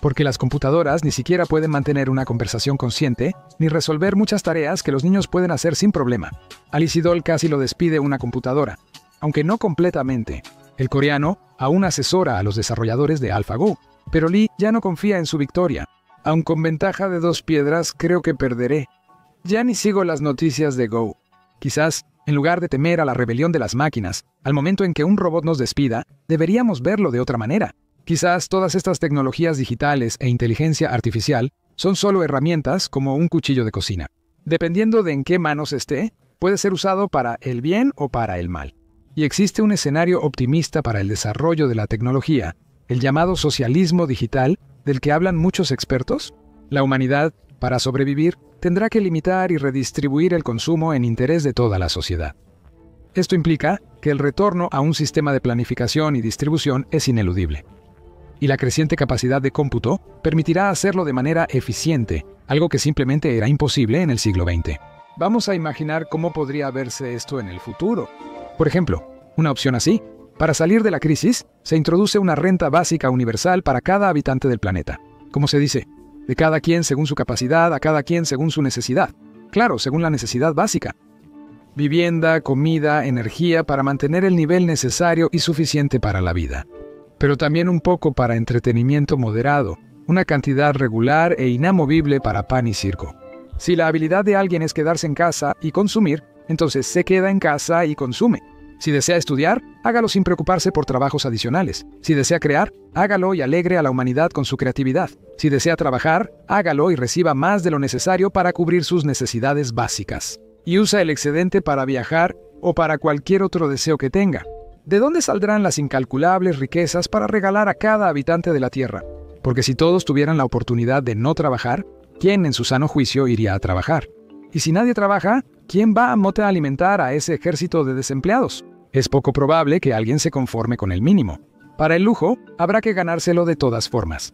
porque las computadoras ni siquiera pueden mantener una conversación consciente, ni resolver muchas tareas que los niños pueden hacer sin problema. Alice Doll casi lo despide una computadora, aunque no completamente. El coreano aún asesora a los desarrolladores de AlphaGo, pero Lee ya no confía en su victoria. Aun con ventaja de 2 piedras, creo que perderé. Ya ni sigo las noticias de Go. Quizás, en lugar de temer a la rebelión de las máquinas, al momento en que un robot nos despida, deberíamos verlo de otra manera. Quizás todas estas tecnologías digitales e inteligencia artificial son solo herramientas como un cuchillo de cocina. Dependiendo de en qué manos esté, puede ser usado para el bien o para el mal. Y existe un escenario optimista para el desarrollo de la tecnología, el llamado socialismo digital, del que hablan muchos expertos. La humanidad, para sobrevivir, tendrá que limitar y redistribuir el consumo en interés de toda la sociedad. Esto implica que el retorno a un sistema de planificación y distribución es ineludible. Y la creciente capacidad de cómputo permitirá hacerlo de manera eficiente, algo que simplemente era imposible en el siglo XX. Vamos a imaginar cómo podría verse esto en el futuro. Por ejemplo, una opción así: para salir de la crisis, se introduce una renta básica universal para cada habitante del planeta. ¿Cómo se dice? De cada quien según su capacidad, a cada quien según su necesidad. Claro, según la necesidad básica. Vivienda, comida, energía para mantener el nivel necesario y suficiente para la vida. Pero también un poco para entretenimiento moderado, una cantidad regular e inamovible para pan y circo. Si la habilidad de alguien es quedarse en casa y consumir, entonces se queda en casa y consume. Si desea estudiar, hágalo sin preocuparse por trabajos adicionales. Si desea crear, hágalo y alegre a la humanidad con su creatividad. Si desea trabajar, hágalo y reciba más de lo necesario para cubrir sus necesidades básicas. Y usa el excedente para viajar o para cualquier otro deseo que tenga. ¿De dónde saldrán las incalculables riquezas para regalar a cada habitante de la Tierra? Porque si todos tuvieran la oportunidad de no trabajar, ¿quién en su sano juicio iría a trabajar? Y si nadie trabaja, ¿quién va a alimentar a ese ejército de desempleados? Es poco probable que alguien se conforme con el mínimo. Para el lujo, habrá que ganárselo de todas formas.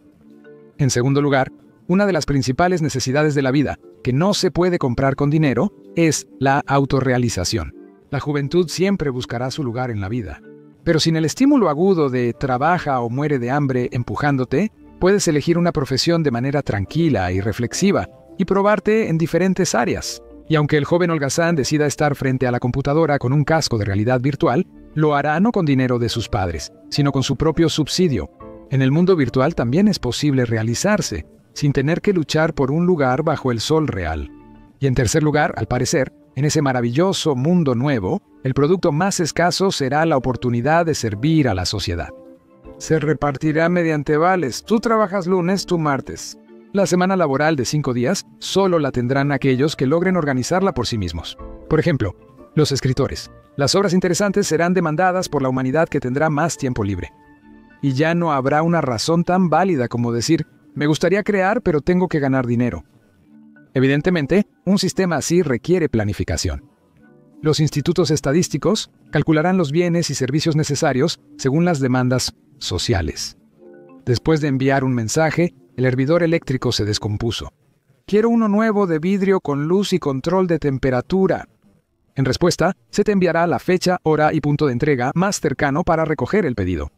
En segundo lugar, una de las principales necesidades de la vida, que no se puede comprar con dinero, es la autorrealización. La juventud siempre buscará su lugar en la vida. Pero sin el estímulo agudo de trabaja o muere de hambre empujándote, puedes elegir una profesión de manera tranquila y reflexiva y probarte en diferentes áreas. Y aunque el joven holgazán decida estar frente a la computadora con un casco de realidad virtual, lo hará no con dinero de sus padres, sino con su propio subsidio. En el mundo virtual también es posible realizarse, sin tener que luchar por un lugar bajo el sol real. Y en tercer lugar, al parecer, en ese maravilloso mundo nuevo, el producto más escaso será la oportunidad de servir a la sociedad. Se repartirá mediante vales. Tú trabajas lunes, tú martes. La semana laboral de 5 días solo la tendrán aquellos que logren organizarla por sí mismos. Por ejemplo, los escritores. Las obras interesantes serán demandadas por la humanidad que tendrá más tiempo libre. Y ya no habrá una razón tan válida como decir, me gustaría crear pero tengo que ganar dinero. Evidentemente, un sistema así requiere planificación. Los institutos estadísticos calcularán los bienes y servicios necesarios según las demandas sociales. Después de enviar un mensaje, el hervidor eléctrico se descompuso. Quiero uno nuevo de vidrio con luz y control de temperatura. En respuesta, se te enviará la fecha, hora y punto de entrega más cercano para recoger el pedido.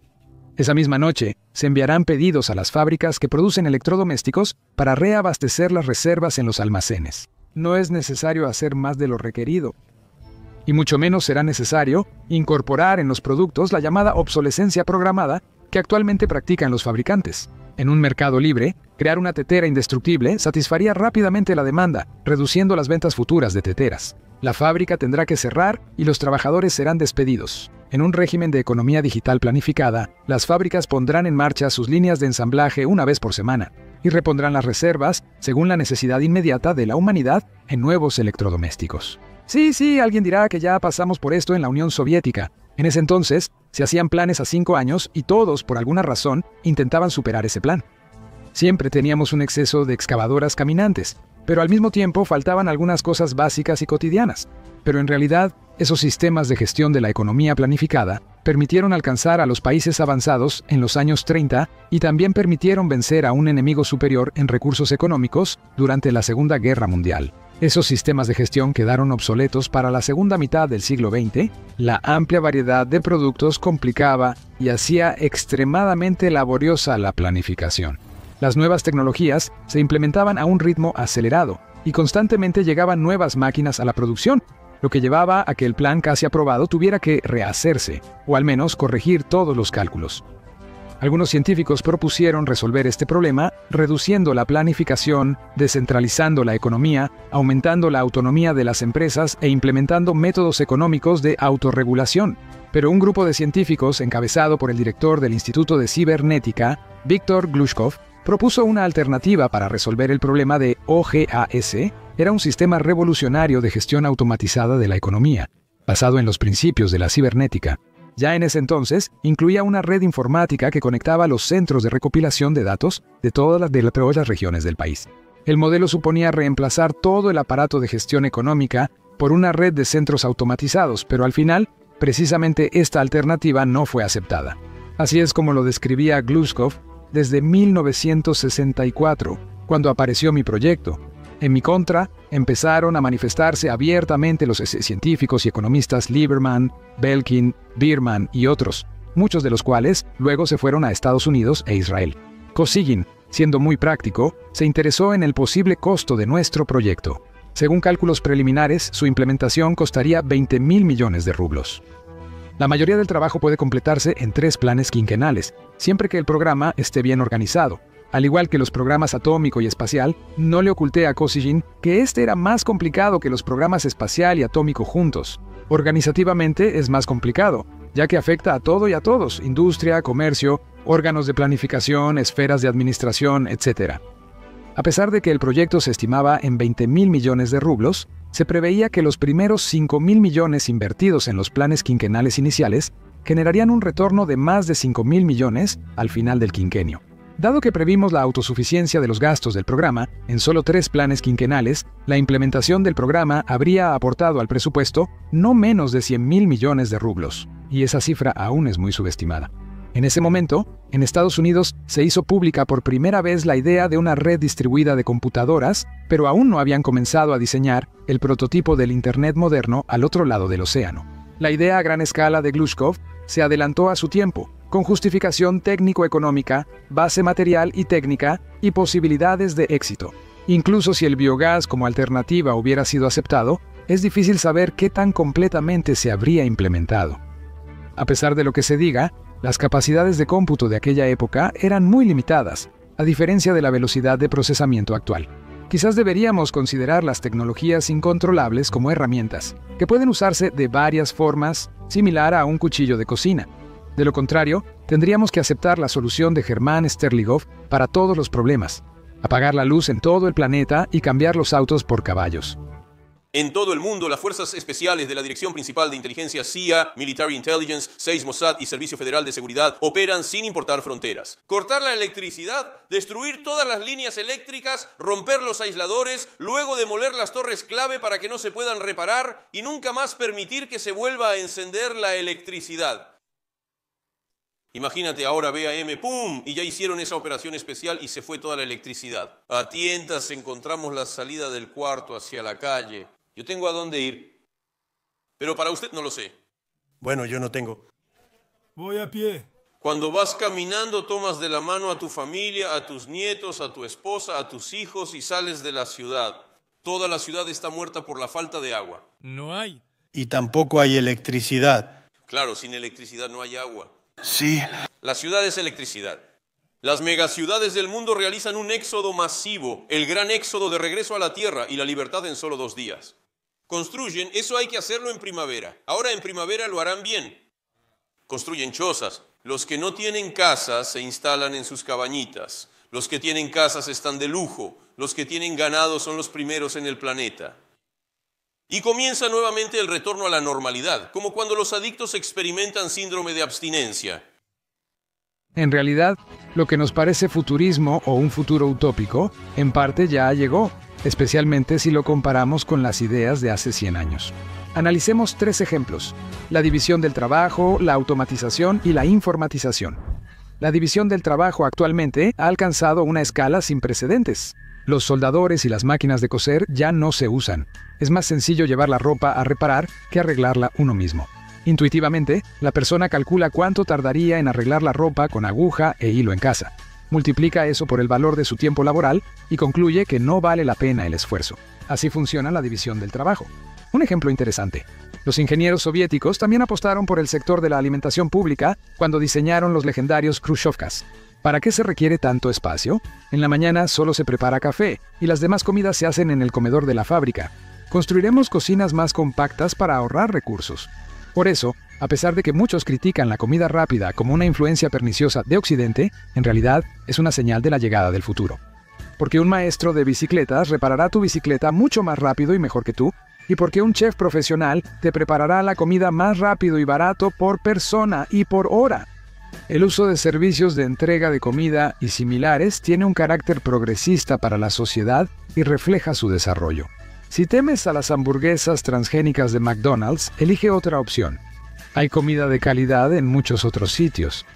Esa misma noche, se enviarán pedidos a las fábricas que producen electrodomésticos para reabastecer las reservas en los almacenes. No es necesario hacer más de lo requerido. Y mucho menos será necesario incorporar en los productos la llamada obsolescencia programada que actualmente practican los fabricantes. En un mercado libre, crear una tetera indestructible satisfaría rápidamente la demanda, reduciendo las ventas futuras de teteras. La fábrica tendrá que cerrar y los trabajadores serán despedidos. En un régimen de economía digital planificada, las fábricas pondrán en marcha sus líneas de ensamblaje una vez por semana y repondrán las reservas según la necesidad inmediata de la humanidad en nuevos electrodomésticos. Sí, alguien dirá que ya pasamos por esto en la Unión Soviética, En ese entonces, se hacían planes a 5 años y todos, por alguna razón, intentaban superar ese plan. Siempre teníamos un exceso de excavadoras caminantes, pero al mismo tiempo faltaban algunas cosas básicas y cotidianas. Pero en realidad, esos sistemas de gestión de la economía planificada permitieron alcanzar a los países avanzados en los años 30 y también permitieron vencer a un enemigo superior en recursos económicos durante la Segunda Guerra Mundial. Esos sistemas de gestión quedaron obsoletos para la segunda mitad del siglo XX. La amplia variedad de productos complicaba y hacía extremadamente laboriosa la planificación. Las nuevas tecnologías se implementaban a un ritmo acelerado y constantemente llegaban nuevas máquinas a la producción, lo que llevaba a que el plan casi aprobado tuviera que rehacerse, o al menos corregir todos los cálculos. Algunos científicos propusieron resolver este problema reduciendo la planificación, descentralizando la economía, aumentando la autonomía de las empresas e implementando métodos económicos de autorregulación. Pero un grupo de científicos, encabezado por el director del Instituto de Cibernética, Viktor Glushkov, propuso una alternativa para resolver el problema de OGAS. Era un sistema revolucionario de gestión automatizada de la economía, basado en los principios de la cibernética. Ya en ese entonces, incluía una red informática que conectaba los centros de recopilación de datos de todas las regiones del país. El modelo suponía reemplazar todo el aparato de gestión económica por una red de centros automatizados, pero al final, precisamente esta alternativa no fue aceptada. Así es como lo describía Glushkov desde 1964, cuando apareció mi proyecto. En mi contra, empezaron a manifestarse abiertamente los científicos y economistas Lieberman, Belkin, Bierman y otros, muchos de los cuales luego se fueron a Estados Unidos e Israel. Kosygin, siendo muy práctico, se interesó en el posible costo de nuestro proyecto. Según cálculos preliminares, su implementación costaría 20.000 millones de rublos. La mayoría del trabajo puede completarse en 3 planes quinquenales, siempre que el programa esté bien organizado. Al igual que los programas atómico y espacial, no le oculté a Kosygin que este era más complicado que los programas espacial y atómico juntos. Organizativamente es más complicado, ya que afecta a todo y a todos: industria, comercio, órganos de planificación, esferas de administración, etc. A pesar de que el proyecto se estimaba en 20.000 millones de rublos, se preveía que los primeros 5.000 millones invertidos en los planes quinquenales iniciales generarían un retorno de más de 5.000 millones al final del quinquenio. Dado que previmos la autosuficiencia de los gastos del programa en solo 3 planes quinquenales, la implementación del programa habría aportado al presupuesto no menos de 100.000 millones de rublos, y esa cifra aún es muy subestimada. En ese momento, en Estados Unidos se hizo pública por primera vez la idea de una red distribuida de computadoras, pero aún no habían comenzado a diseñar el prototipo del Internet moderno al otro lado del océano. La idea a gran escala de Glushkov se adelantó a su tiempo, con justificación técnico-económica, base material y técnica, y posibilidades de éxito. Incluso si el biogás como alternativa hubiera sido aceptado, es difícil saber qué tan completamente se habría implementado. A pesar de lo que se diga, las capacidades de cómputo de aquella época eran muy limitadas, a diferencia de la velocidad de procesamiento actual. Quizás deberíamos considerar las tecnologías incontrolables como herramientas, que pueden usarse de varias formas, similar a un cuchillo de cocina. De lo contrario, tendríamos que aceptar la solución de Germán Sterligov para todos los problemas: apagar la luz en todo el planeta y cambiar los autos por caballos. En todo el mundo, las fuerzas especiales de la Dirección Principal de Inteligencia CIA, Military Intelligence, SEIS, Mossad y Servicio Federal de Seguridad operan sin importar fronteras. Cortar la electricidad, destruir todas las líneas eléctricas, romper los aisladores, luego demoler las torres clave para que no se puedan reparar y nunca más permitir que se vuelva a encender la electricidad. Imagínate ahora BAM, ¡pum! Y ya hicieron esa operación especial y se fue toda la electricidad. A tientas encontramos la salida del cuarto hacia la calle. Yo tengo a dónde ir, pero para usted no lo sé. Bueno, yo no tengo. Voy a pie. Cuando vas caminando, tomas de la mano a tu familia, a tus nietos, a tu esposa, a tus hijos y sales de la ciudad. Toda la ciudad está muerta por la falta de agua. No hay. Y tampoco hay electricidad. Claro, sin electricidad no hay agua. Sí. La ciudad es electricidad. Las megaciudades del mundo realizan un éxodo masivo, el gran éxodo de regreso a la tierra y la libertad en solo 2 días. Construyen, eso hay que hacerlo en primavera. Ahora en primavera lo harán bien. Construyen chozas. Los que no tienen casas se instalan en sus cabañitas. Los que tienen casas están de lujo. Los que tienen ganado son los primeros en el planeta. Y comienza nuevamente el retorno a la normalidad, como cuando los adictos experimentan síndrome de abstinencia. En realidad, lo que nos parece futurismo o un futuro utópico, en parte ya llegó, especialmente si lo comparamos con las ideas de hace 100 años. Analicemos 3 ejemplos: la división del trabajo, la automatización y la informatización. La división del trabajo actualmente ha alcanzado una escala sin precedentes. Los soldadores y las máquinas de coser ya no se usan. Es más sencillo llevar la ropa a reparar que arreglarla uno mismo. Intuitivamente, la persona calcula cuánto tardaría en arreglar la ropa con aguja e hilo en casa. Multiplica eso por el valor de su tiempo laboral y concluye que no vale la pena el esfuerzo. Así funciona la división del trabajo. Un ejemplo interesante: los ingenieros soviéticos también apostaron por el sector de la alimentación pública cuando diseñaron los legendarios Khrushchevkas. ¿Para qué se requiere tanto espacio? En la mañana solo se prepara café y las demás comidas se hacen en el comedor de la fábrica. Construiremos cocinas más compactas para ahorrar recursos. Por eso, a pesar de que muchos critican la comida rápida como una influencia perniciosa de Occidente, en realidad es una señal de la llegada del futuro. Porque un maestro de bicicletas reparará tu bicicleta mucho más rápido y mejor que tú, y porque un chef profesional te preparará la comida más rápido y barato por persona y por hora. El uso de servicios de entrega de comida y similares tiene un carácter progresista para la sociedad y refleja su desarrollo. Si temes a las hamburguesas transgénicas de McDonald's, elige otra opción. Hay comida de calidad en muchos otros sitios.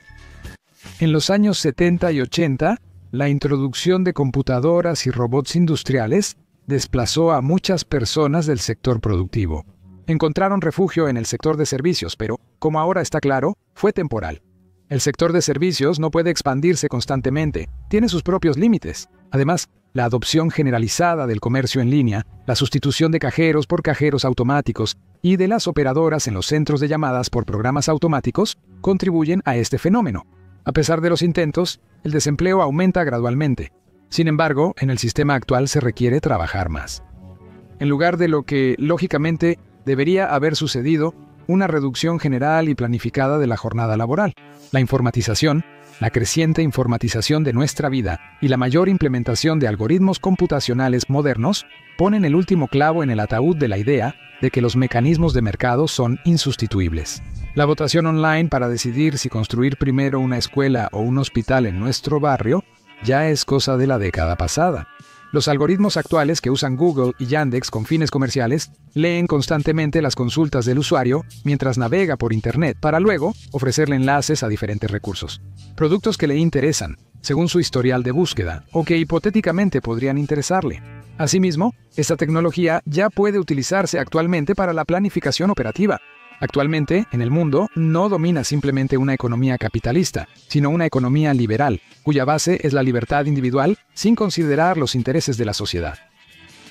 En los años 70 y 80, la introducción de computadoras y robots industriales desplazó a muchas personas del sector productivo. Encontraron refugio en el sector de servicios, pero, como ahora está claro, fue temporal. El sector de servicios no puede expandirse constantemente, tiene sus propios límites. Además, la adopción generalizada del comercio en línea, la sustitución de cajeros por cajeros automáticos y de las operadoras en los centros de llamadas por programas automáticos contribuyen a este fenómeno. A pesar de los intentos, el desempleo aumenta gradualmente. Sin embargo, en el sistema actual se requiere trabajar más. En lugar de lo que, lógicamente, debería haber sucedido, una reducción general y planificada de la jornada laboral. La informatización, la creciente informatización de nuestra vida y la mayor implementación de algoritmos computacionales modernos ponen el último clavo en el ataúd de la idea de que los mecanismos de mercado son insustituibles. La votación online para decidir si construir primero una escuela o un hospital en nuestro barrio ya es cosa de la década pasada. Los algoritmos actuales que usan Google y Yandex con fines comerciales leen constantemente las consultas del usuario mientras navega por Internet para luego ofrecerle enlaces a diferentes recursos. Productos que le interesan, según su historial de búsqueda, o que hipotéticamente podrían interesarle. Asimismo, esta tecnología ya puede utilizarse actualmente para la planificación operativa. Actualmente, en el mundo, no domina simplemente una economía capitalista, sino una economía liberal, cuya base es la libertad individual sin considerar los intereses de la sociedad.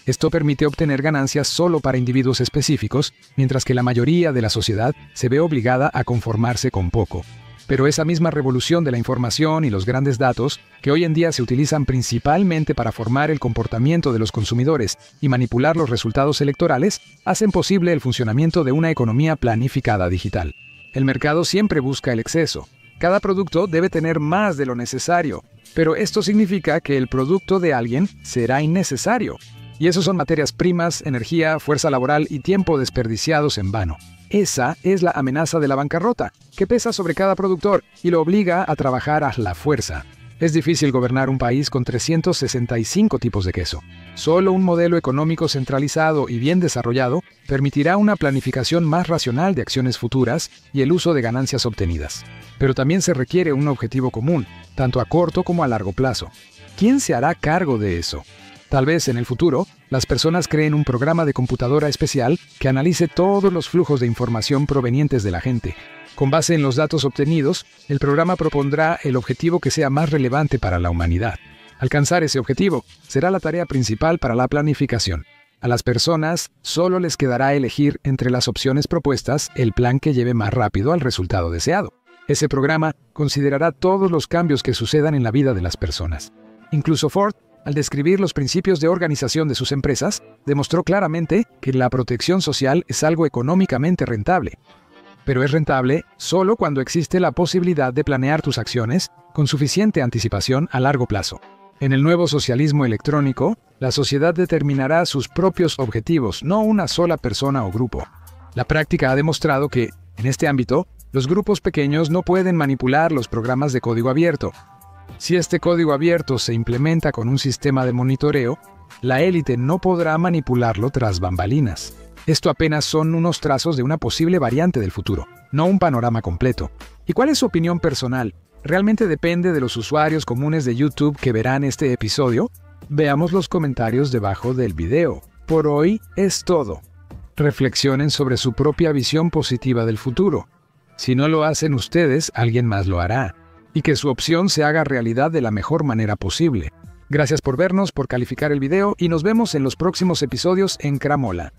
Esto permite obtener ganancias solo para individuos específicos, mientras que la mayoría de la sociedad se ve obligada a conformarse con poco. Pero esa misma revolución de la información y los grandes datos, que hoy en día se utilizan principalmente para formar el comportamiento de los consumidores y manipular los resultados electorales, hacen posible el funcionamiento de una economía planificada digital. El mercado siempre busca el exceso. Cada producto debe tener más de lo necesario, pero esto significa que el producto de alguien será innecesario. Y eso son materias primas, energía, fuerza laboral y tiempo desperdiciados en vano. Esa es la amenaza de la bancarrota, que pesa sobre cada productor y lo obliga a trabajar a la fuerza. Es difícil gobernar un país con 365 tipos de queso. Solo un modelo económico centralizado y bien desarrollado permitirá una planificación más racional de acciones futuras y el uso de ganancias obtenidas. Pero también se requiere un objetivo común, tanto a corto como a largo plazo. ¿Quién se hará cargo de eso? Tal vez en el futuro, las personas creen un programa de computadora especial que analice todos los flujos de información provenientes de la gente. Con base en los datos obtenidos, el programa propondrá el objetivo que sea más relevante para la humanidad. Alcanzar ese objetivo será la tarea principal para la planificación. A las personas solo les quedará elegir entre las opciones propuestas el plan que lleve más rápido al resultado deseado. Ese programa considerará todos los cambios que sucedan en la vida de las personas. Incluso Ford, al describir los principios de organización de sus empresas, demostró claramente que la protección social es algo económicamente rentable. Pero es rentable solo cuando existe la posibilidad de planear tus acciones con suficiente anticipación a largo plazo. En el nuevo socialismo electrónico, la sociedad determinará sus propios objetivos, no una sola persona o grupo. La práctica ha demostrado que, en este ámbito, los grupos pequeños no pueden manipular los programas de código abierto. Si este código abierto se implementa con un sistema de monitoreo, la élite no podrá manipularlo tras bambalinas. Esto apenas son unos trazos de una posible variante del futuro, no un panorama completo. ¿Y cuál es su opinión personal? ¿Realmente depende de los usuarios comunes de YouTube que verán este episodio? Veamos los comentarios debajo del video. Por hoy es todo. Reflexionen sobre su propia visión positiva del futuro. Si no lo hacen ustedes, alguien más lo hará. Y que su opción se haga realidad de la mejor manera posible. Gracias por vernos, por calificar el video y nos vemos en los próximos episodios en Cramola.